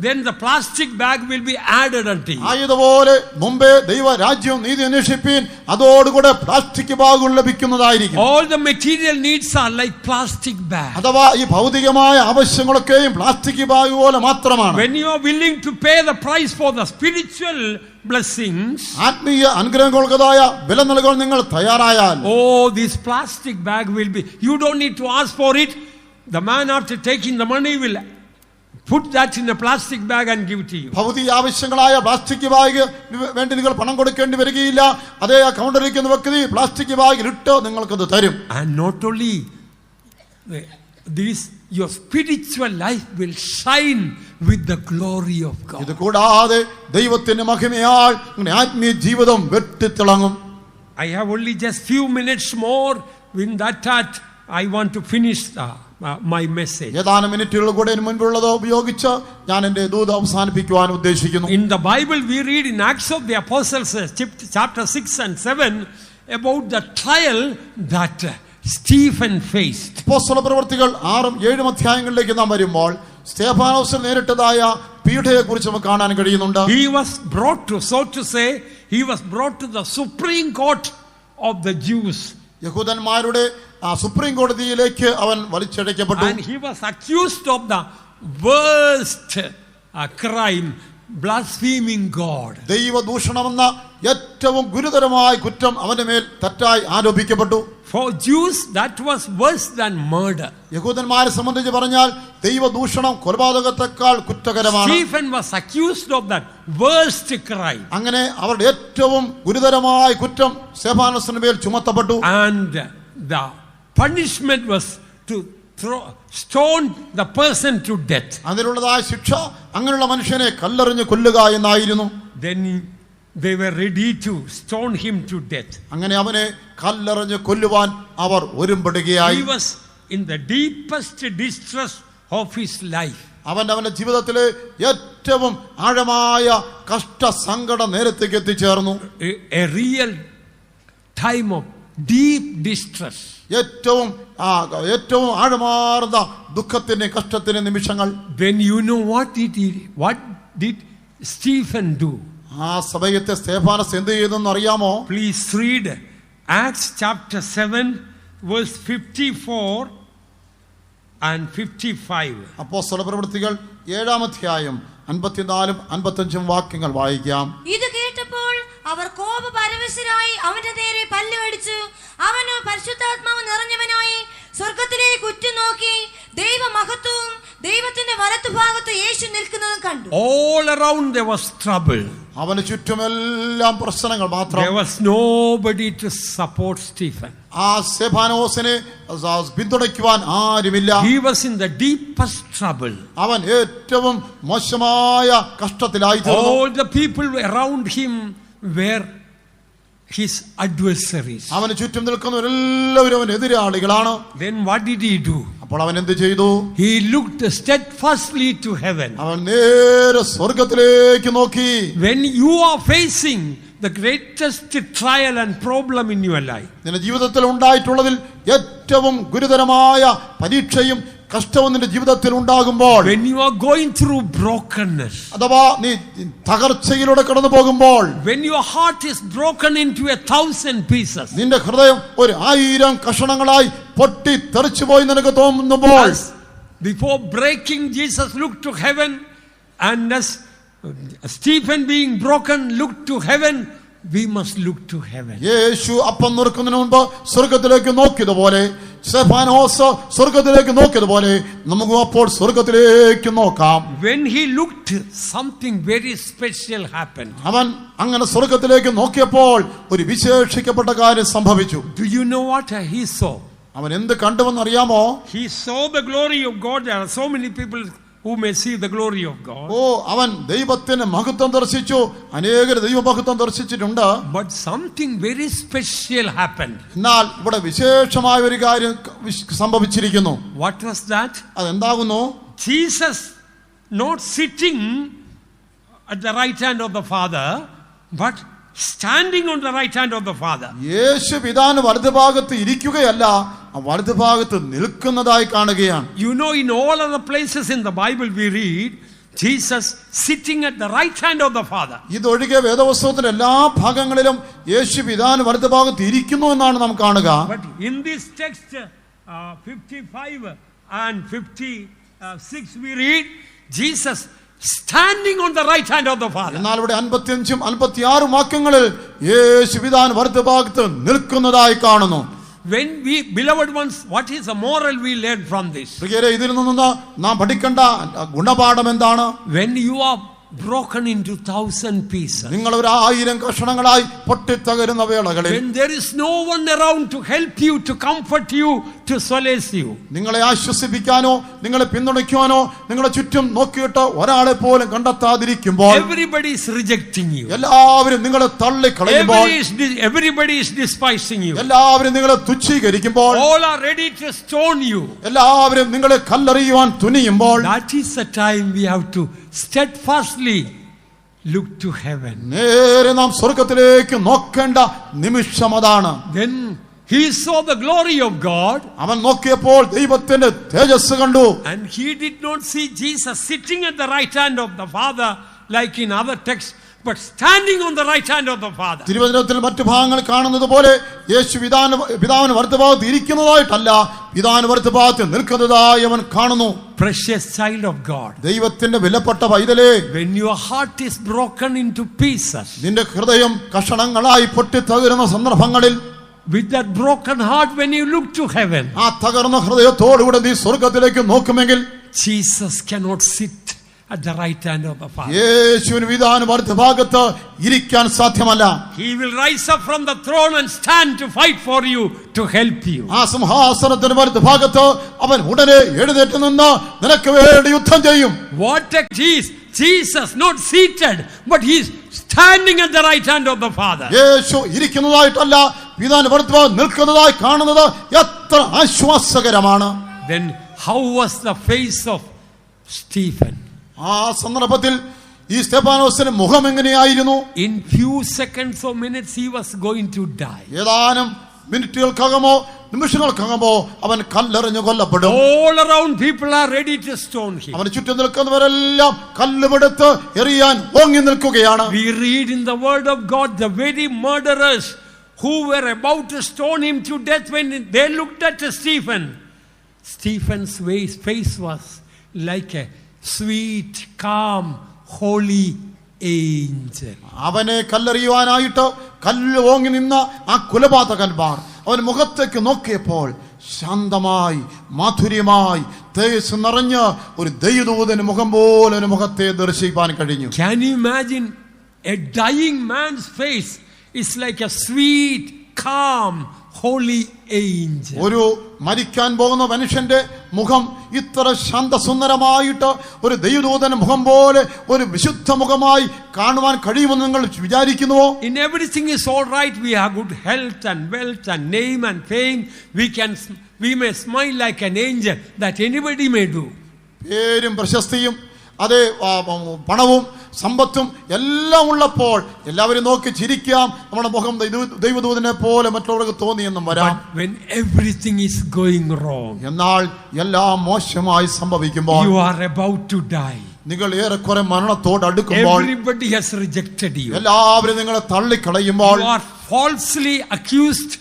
then the plastic bag will be added unto you. ആയതുപോലെ മുമ്പേ ദൈവ രാജ്യവും നീതി അന്വേഷിപ്പീൻ, അതോടുകൂടെ പ്ലാസ്റ്റിക് ബാഗുകൾ ലഭിക്കുന്നതായിരിക്കും. All the material needs are like plastic bag. അഥവാ ഈ ഭൗതികമായ ആവശ്യങ്ങളൊക്കെയും പ്ലാസ്റ്റിക് ബാഗ് പോലെ മാത്രമാണ്. When you are willing to pay the price for the spiritual blessings, ആത്മീയ അനുഗ്രഹങ്ങൾക്കതായ വില നൽകാൻ നിങ്ങൾ തയ്യാറായാൽ, oh, this plastic bag will be, you don't need to ask for it. The man after taking the money will put that in a plastic bag and give it to you. ഭൗതിക ആവശ്യങ്ങളായ plastic bag വേണ്ടി നിങ്ങൾ പണം കൊടുക്കേണ്ടി വരികയില്ല. അതേ ആ കൗണ്ടറിലിരിക്കുന്ന വ്യക്തി plastic ബാഗിൽ ഇട്ട് നിങ്ങൾക്കത് തരും. And not only your spiritual life will shine with the glory of God. ഇത് കൂടാതെ ദൈവത്തിന്റെ മഹിമയാൽ നിങ്ങളുടെ ആത്മീയ ജീവിതം വെട്ടിത്തിളങ്ങും. I have only just few minutes more. In that I want to finish my message. ഏതാനും മിനിറ്റുകൾ കൂടെ മുൻപുള്ളത് ഉപയോഗിച്ച് ഞാൻ എൻ്റെ ദൂത് അവസാനിപ്പിക്കുവാൻ ഉദ്ദേശിക്കുന്നു. In the Bible we read in Acts of the Apostles chapter 6 and 7 about the trial that Stephen faced. അപ്പോസ്തല പ്രവൃത്തികൾ 6ഉം 7ഉം അധ്യായങ്ങളിലേക്ക് നാം വരുമ്പോൾ സ്തെഫാനോസ് നേരിട്ടതായ പീഡയെക്കുറിച്ച് നമുക്ക് കാണാൻ കഴിയുന്നുണ്ട്. He was brought to, so to say, he was brought to the supreme court of the Jews. യഹൂദന്മാരുടെ supreme കോടതിയിലേക്ക് അവൻ വലിച്ചഴക്കപ്പെട്ടു. And he was accused of the worst crime, blaspheming God. ദൈവദൂഷണമെന്ന ഏറ്റവും ഗുരുതരമായ കുറ്റം അവന്റെ മേൽ തെറ്റായി ആരോപിക്കപ്പെട്ടു. For Jews that was worse than murder. യഹൂദന്മാരെ സംബന്ധിച്ച് പറഞ്ഞാൽ ദൈവദൂഷണം കൊലപാതകത്തെക്കാൾ കുറ്റകരമാണ്. Stephen was accused of that worst crime. അങ്ങനെ അവരുടെ ഏറ്റവും ഗുരുതരമായ കുറ്റം സ്തെഫാനോസിന്റെ മേൽ ചുമത്തപ്പെട്ടു. And the punishment was to stone the person to death. അതിനുള്ളതായ ശിക്ഷ അങ്ങനെയുള്ള മനുഷ്യനെ കല്ലെറിഞ്ഞ് കൊല്ലുക എന്നായിരുന്നു. Then they were ready to stone him to death. അങ്ങനെ അവനെ കല്ലെറിഞ്ഞ് കൊല്ലുവാൻ അവർ ഒരുമ്പെടുകയായി. He was in the deepest distress of his life. അവന്റെ ജീവിതത്തിലെ ഏറ്റവും ആഴമായ കഷ്ട സങ്കട നേരത്തേക്ക് എത്തിച്ചേർന്നു. A real time of deep distress. ഏറ്റവും ആഴമാർന്ന ദുഃഖത്തിന്റെ കഷ്ടത്തിന്റെ നിമിഷങ്ങൾ. When you know what did Stephen do? ആ സമയത്തെ സ്തെഫാനോസ് എന്ത് ചെയ്തെന്ന് അറിയാമോ? Please read Acts chapter 7 verse 54 and 55. അപ്പോസ്തല പ്രവൃത്തികൾ 7-ാം അധ്യായം 54-ഉം 55-ഉം വാക്യങ്ങൾ വായിക്കാം. ഇത് കേട്ടപ്പോൾ അവർ കോപപരവശരായി അവന്റെ നേരെ പല്ലുകടിച്ചു. അവനോ പരിശുദ്ധാത്മാവ് നിറഞ്ഞവനായി സ്വർഗ്ഗത്തിലേക്ക് ഉറ്റുനോക്കി ദൈവമഹത്വവും ദൈവത്തിന്റെ വലത്തുഭാഗത്ത് യേശു നിൽക്കുന്നതും കണ്ടു. All around there was trouble. അവന് ചുറ്റുമെല്ലാം പ്രശ്നങ്ങൾ മാത്രം. There was nobody to support Stephen. ആ സ്തെഫാനോസിനെ പിന്തുണയ്ക്കുവാൻ ആരുമില്ല. He was in the deepest trouble. അവൻ ഏറ്റവും മോശമായ കഷ്ടത്തിലായിരുന്നു. All the people around him were his adversaries. അവന് ചുറ്റും നിൽക്കുന്നവരെല്ലാവരും അവൻ എതിരാളികളാണ്. Then what did he do? അപ്പോൾ അവൻ എന്ത് ചെയ്തു? He looked steadfastly to heaven. അവൻ നേരെ സ്വർഗ്ഗത്തിലേക്ക് നോക്കി. When you are facing the greatest trial and problem in your life, നിന്റെ ജീവിതത്തിൽ ഉണ്ടായിട്ടുള്ളതിൽ ഏറ്റവും ഗുരുതരമായ പരീക്ഷയും കഷ്ടവും നിന്റെ ജീവിതത്തിൽ ഉണ്ടാകുമ്പോൾ, when you are going through brokenness, അഥവാ നീ തകർച്ചയിലൂടെ കടന്നു പോകുമ്പോൾ, when your heart is broken into 1,000 pieces, നിന്റെ ഹൃദയം 1000 കഷണങ്ങളായി പൊട്ടി തെറിച്ചു പോയി നിനക്ക് തോന്നുമ്പോൾ, before breaking Jesus looked to heaven, and as Stephen being broken looked to heaven, we must look to heaven. യേശു അപ്പം നുറുക്കുന്നതിന് മുൻപ് സ്വർഗ്ഗത്തിലേക്ക് നോക്കിയതുപോലെ, സ്തെഫാനോസ് സ്വർഗ്ഗത്തിലേക്ക് നോക്കിയതുപോലെ നമുക്ക് അപ്പോൾ സ്വർഗ്ഗത്തിലേക്ക് നോക്കാം. When he looked, something very special happened. അവൻ അങ്ങനെ സ്വർഗ്ഗത്തിലേക്ക് നോക്കിയപ്പോൾ ഒരു വിശേഷിക്കപ്പെട്ട കാര്യം സംഭവിച്ചു. Do you know what he saw? അവൻ എന്ത് കണ്ടുവെന്ന് അറിയാമോ? He saw the glory of God. There are so many people who may see the glory of God. അവൻ ദൈവത്തിന്റെ മഹത്വം ദർശിച്ചു. അനേകർ ദൈവമഹത്വം ദർശിച്ചിട്ടുണ്ട്. But something very special happened. എന്നാൽ ഇവിടെ വിശേഷമായ ഒരു കാര്യം സംഭവിച്ചിരിക്കുന്നു. What was that? അതെന്താകുന്നു? Jesus not sitting at the right hand of the Father, but standing on the right hand of the Father. യേശു പിതാവിന്റെ വലതുഭാഗത്ത് ഇരിക്കുകയല്ല, വലതുഭാഗത്ത് നിൽക്കുന്നതായി കാണുകയാണ്. You know, in all other places in the Bible we read Jesus sitting at the right hand of the Father. ഇതൊഴികെ വേദപുസ്തകത്തിന്റെ എല്ലാ ഭാഗങ്ങളിലും യേശു പിതാവിന്റെ വലതുഭാഗത്ത് ഇരിക്കുന്നു എന്നാണ് നാം കാണുക. But in this text 55 and 56 we read Jesus standing on the right hand of the Father. എന്നാൽ ഇവിടെ 55ഉം 56ഉം വാക്യങ്ങളിൽ യേശു പിതാവിന്റെ വലതുഭാഗത്ത് നിൽക്കുന്നതായി കാണുന്നു. When we, beloved ones, what is the moral we learn from this? പ്രിയരേ, ഇതിൽ നിന്ന് നാം പഠിക്കേണ്ട ഗുണപാഠം എന്താണ്? When you are broken into 1,000 pieces. നിങ്ങൾ 1000 കഷണങ്ങളായി പൊട്ടിത്തകരുന്ന വേളകളിൽ, When there is no one around to help you, to comfort you, to solace you. നിങ്ങളെ ആശ്വസിപ്പിക്കാനോ നിങ്ങളെ പിന്തുണയ്ക്കാനോ നിങ്ങളെ ചുറ്റും നോക്കിയിട്ട് ഒരാളെ പോലും കണ്ടെത്താതിരിക്കുമ്പോൾ, Everybody is rejecting you. എല്ലാവരും നിങ്ങളെ തള്ളിക്കളയുമ്പോൾ, Everybody is despising you. എല്ലാവരും നിങ്ങളെ തുച്ഛീകരിക്കുമ്പോൾ, All are ready to stone you. എല്ലാവരും നിങ്ങളെ കല്ലെറിയുവാൻ തുനിയുമ്പോൾ, That is the time we have to steadfastly look to heaven. നേരെ നാം സ്വർഗത്തിലേക്ക് നോക്കേണ്ട നിമിഷം അതാണ്. Then he saw the glory of God, അവൻ നോക്കിയപ്പോൾ ദൈവത്തിന്റെ തേജസ് കണ്ടു. and he did not see Jesus sitting at the right hand of the Father like in other texts, but standing on the right hand of the Father. തിരുവചനത്തിൽ മറ്റു ഭാഗങ്ങൾ കാണുന്നത് പോലെ യേശു പിതാവിന് വലത്തുഭാഗത്ത് ഇരിക്കുന്നതായിട്ടല്ല, പിതാവിന് വലത്തുഭാഗത്ത് നിൽക്കുന്നതായി അവൻ കാണുന്നു. Precious child of God, ദൈവത്തിന്റെ വിലപ്പെട്ട പൈതലേ, when your heart is broken into pieces, നിന്റെ ഹൃദയം കഷണങ്ങളായി പൊട്ടിത്തകരുന്ന സന്ദർഭങ്ങളിൽ, with that broken heart, when you look to heaven, ആ തകർന്ന ഹൃദയത്തോടുകൂടെ നീ സ്വർഗത്തിലേക്ക് നോക്കുമെങ്കിൽ, Jesus cannot sit at the right hand of the Father. യേശുവിന് പിതാവിന് വലത്തുഭാഗത്ത് ഇരിക്കാൻ സാധ്യമല്ല. He will rise up from the throne and stand to fight for you, to help you. ആ സിംഹാസനത്തിന് വലത്തുഭാഗത്ത് അവൻ ഉടനെ എഴുന്നേറ്റ് നിന്ന് നിനക്ക് വേണ്ടി യുദ്ധം ചെയ്യും. What a Jesus, not seated, but he is standing at the right hand of the Father. യേശു ഇരിക്കുന്നതായിട്ടല്ല, പിതാവിന് വലത്തുഭാഗത്ത് നിൽക്കുന്നതായി കാണുന്നത് എത്ര ആശ്വാസകരമാണ്. Then how was the face of Stephen? ആ സന്ദർഭത്തിൽ ഈ സ്തെഫാനോസിന്റെ മുഖം എങ്ങനെയായിരുന്നു? In few seconds or minutes he was going to die. ഏതാനും മിനിറ്റുകൾക്കകമോ നിമിഷങ്ങൾക്കകമോ അവൻ കല്ലെറിഞ്ഞു കൊല്ലപ്പെടും. All around people are ready to stone him. അവന് ചുറ്റും നിൽക്കുന്നവരെല്ലാം കല്ലുമെടുത്ത് എറിയാൻ ഓങ്ങി നിൽക്കുകയാണ്. We read in the word of God, the very murderers who were about to stone him to death, when they looked at Stephen, Stephen's face was like a sweet, calm, holy angel. അവനെ കല്ലെറിയുവാനായിട്ട് കല്ല് ഓങ്ങി നിന്ന ആ കൊലപാതകന്മാർ അവൻ മുഖത്തേക്ക് നോക്കിയപ്പോൾ ശാന്തമായി മാധുര്യമായി തേജസ് നിറഞ്ഞ ഒരു ദൈവദൂതന് മുഖം പോലെ ഒരു മുഖത്തെ ദർശിക്കാൻ കഴിഞ്ഞു. Can you imagine a dying man's face is like a sweet, calm, holy angel. ഒരു മരിക്കാൻ പോകുന്ന മനുഷ്യന്റെ മുഖം ഇത്ര ശാന്തസുന്ദരമായിട്ട് ഒരു ദൈവദൂതൻ മുഖം പോലെ ഒരു വിശുദ്ധ മുഖമായി കാണുവാൻ കഴിയുമെന്ന് നിങ്ങൾ വിചാരിക്കുന്നുവോ? In everything is all right. We have good health and wealth and name and fame. We may smile like an angel, that anybody may do. പേരും പ്രശസ്തിയും അതേ പണവും സമ്പത്തും എല്ലാം ഉള്ളപ്പോൾ എല്ലാവരും നോക്കി ചിരിക്കാം, നമ്മുടെ മുഖം ദൈവദൂതനെ പോലെ മറ്റുള്ളവർക്ക് തോന്നിയെന്നും വരാം. But when everything is going wrong, എന്നാൽ എല്ലാം മോശമായി സംഭവിക്കുമ്പോൾ, you are about to die, നിങ്ങൾ ഏറെക്കുറെ മരണത്തോട് അടുക്കുമ്പോൾ, everybody has rejected you, എല്ലാവരും നിങ്ങളെ തള്ളിക്കളയുമ്പോൾ, you are falsely accused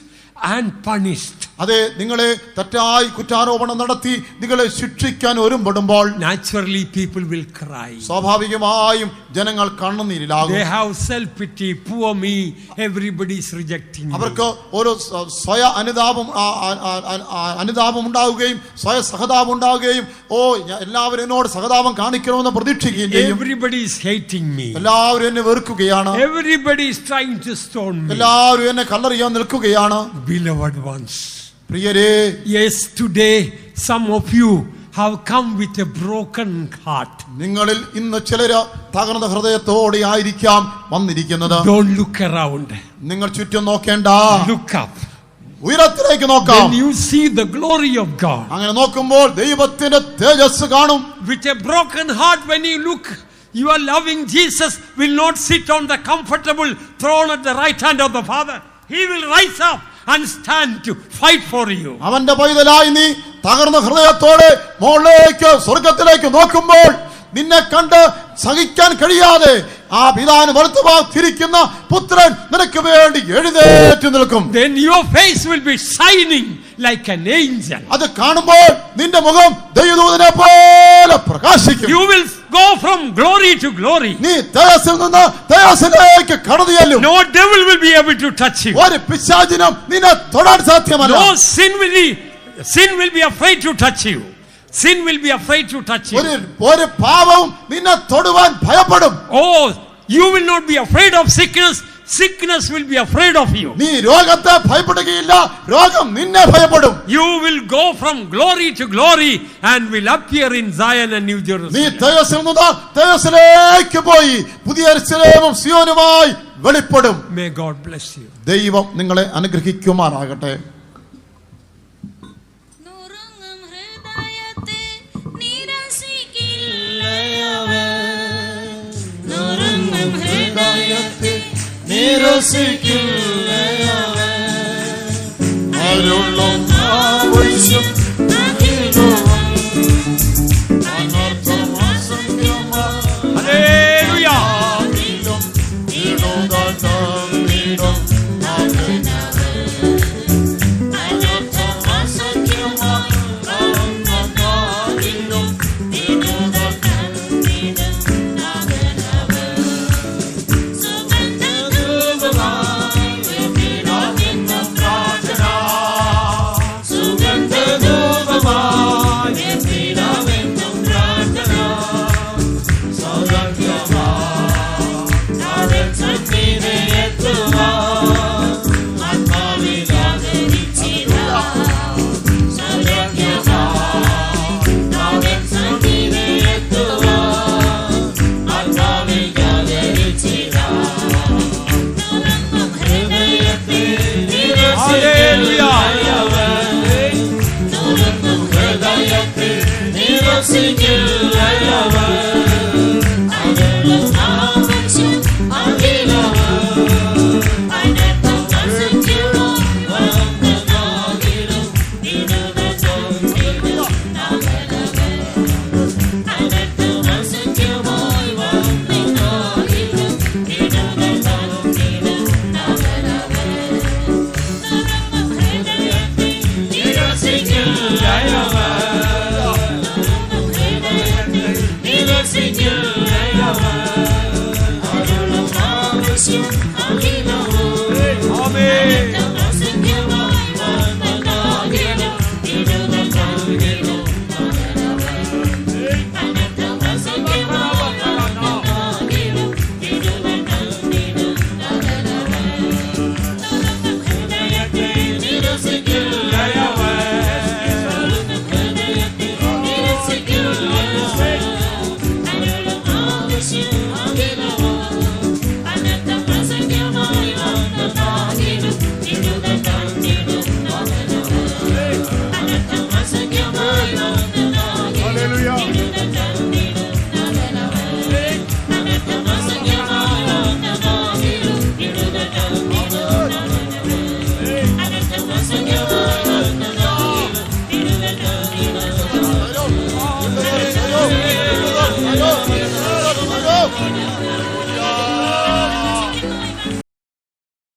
and punished, അതെ നിങ്ങളെ തെറ്റായി കുറ്റാരോപണം നടത്തി നിങ്ങളെ ശിക്ഷിക്കാൻ ഒരുമ്പെടുമ്പോൾ, naturally people will cry. സ്വാഭാവികമായും ജനങ്ങൾ കണ്ണുനീരിലാകും. They have self pity, poor me, everybody is rejecting me. അവർക്ക് ഒരു സ്വയ അനുതാപം ഉണ്ടാവുകയും സ്വയ സഹതാപം ഉണ്ടാവുകയും, ഓ എല്ലാവരും എന്നോട് സഹതാപം കാണിക്കണമെന്ന് പ്രതീക്ഷിക്കുകയും ചെയ്യും. Everybody is hating me, എല്ലാവരും എന്നെ വെറുക്കുകയാണ്, everybody is trying to stone me. എല്ലാവരും എന്നെ കല്ലെറിയാൻ നിൽക്കുകയാണ്. Beloved ones, പ്രിയരേ, yes, today some of you have come with a broken heart. നിങ്ങളിൽ ഇന്ന് ചിലര് തകർന്ന ഹൃദയത്തോടെ ആയിരിക്കാം വന്നിരിക്കുന്നത്. Don't look around, നിങ്ങൾ ചുറ്റും നോക്കേണ്ട, look up. ഉയരത്തിലേക്ക് നോക്കാം. When you see the glory of God, അങ്ങനെ നോക്കുമ്പോൾ ദൈവത്തിന്റെ തേജസ് കാണും. with a broken heart, when you look, your loving Jesus will not sit on the comfortable throne at the right hand of the Father. He will rise up and stand to fight for you. അവന്റെ പൈതലായി നീ തകർന്ന ഹൃദയത്തോടെ മുകളിലേക്ക് സ്വർഗത്തിലേക്ക് നോക്കുമ്പോൾ നിന്നെ കണ്ട് സഹിക്കാൻ കഴിയാതെ ആ പിതാവിന് വലത്തുഭാഗത്തിരിക്കുന്ന പുത്രൻ നിനക്ക് വേണ്ടി എഴുന്നേറ്റ് നിൽക്കും. Then your face will be shining like an angel. അത് കാണുമ്പോൾ നിന്റെ മുഖം ദൈവദൂതനെ പോലെ പ്രകാശിക്കും. You will go from glory to glory. നീ തേജസ്സിൽ നിന്ന് തേജസ്സിലേക്ക് കടന്നു ചെല്ലും. No devil will be able to touch you. ഒരു പിശാചിനും നിന്നെ തൊടാൻ സാധ്യമല്ല. No sin will be afraid to touch you. Sin will be afraid to touch you. ഒരു പാപവും നിന്നെ തൊടുവാൻ ഭയപ്പെടും. Oh, you will not be afraid of sickness. Sickness will be afraid of you. നീ രോഗത്തെ ഭയപ്പെടുകയില്ല, രോഗം നിന്നെ ഭയപ്പെടും. You will go from glory to glory and will appear in Zion and New Jerusalem. നീ തേജസ്സിൽ നിന്ന് തേജസ്സിലേക്ക് പോയി പുതിയ യെരൂശലേമും സിയോനുമായി വെളിപ്പെടും. May God bless you. ദൈവം നിങ്ങളെ അനുഗ്രഹിക്കുമാറാകട്ടെ. നുറുങ്ങും ഹൃദയത്തെ നിരസിക്കില്ലയവൻ. നുറുങ്ങും ഹൃദയത്തെ അരുളും ആവശ്യം Hallelujah. Hallelujah.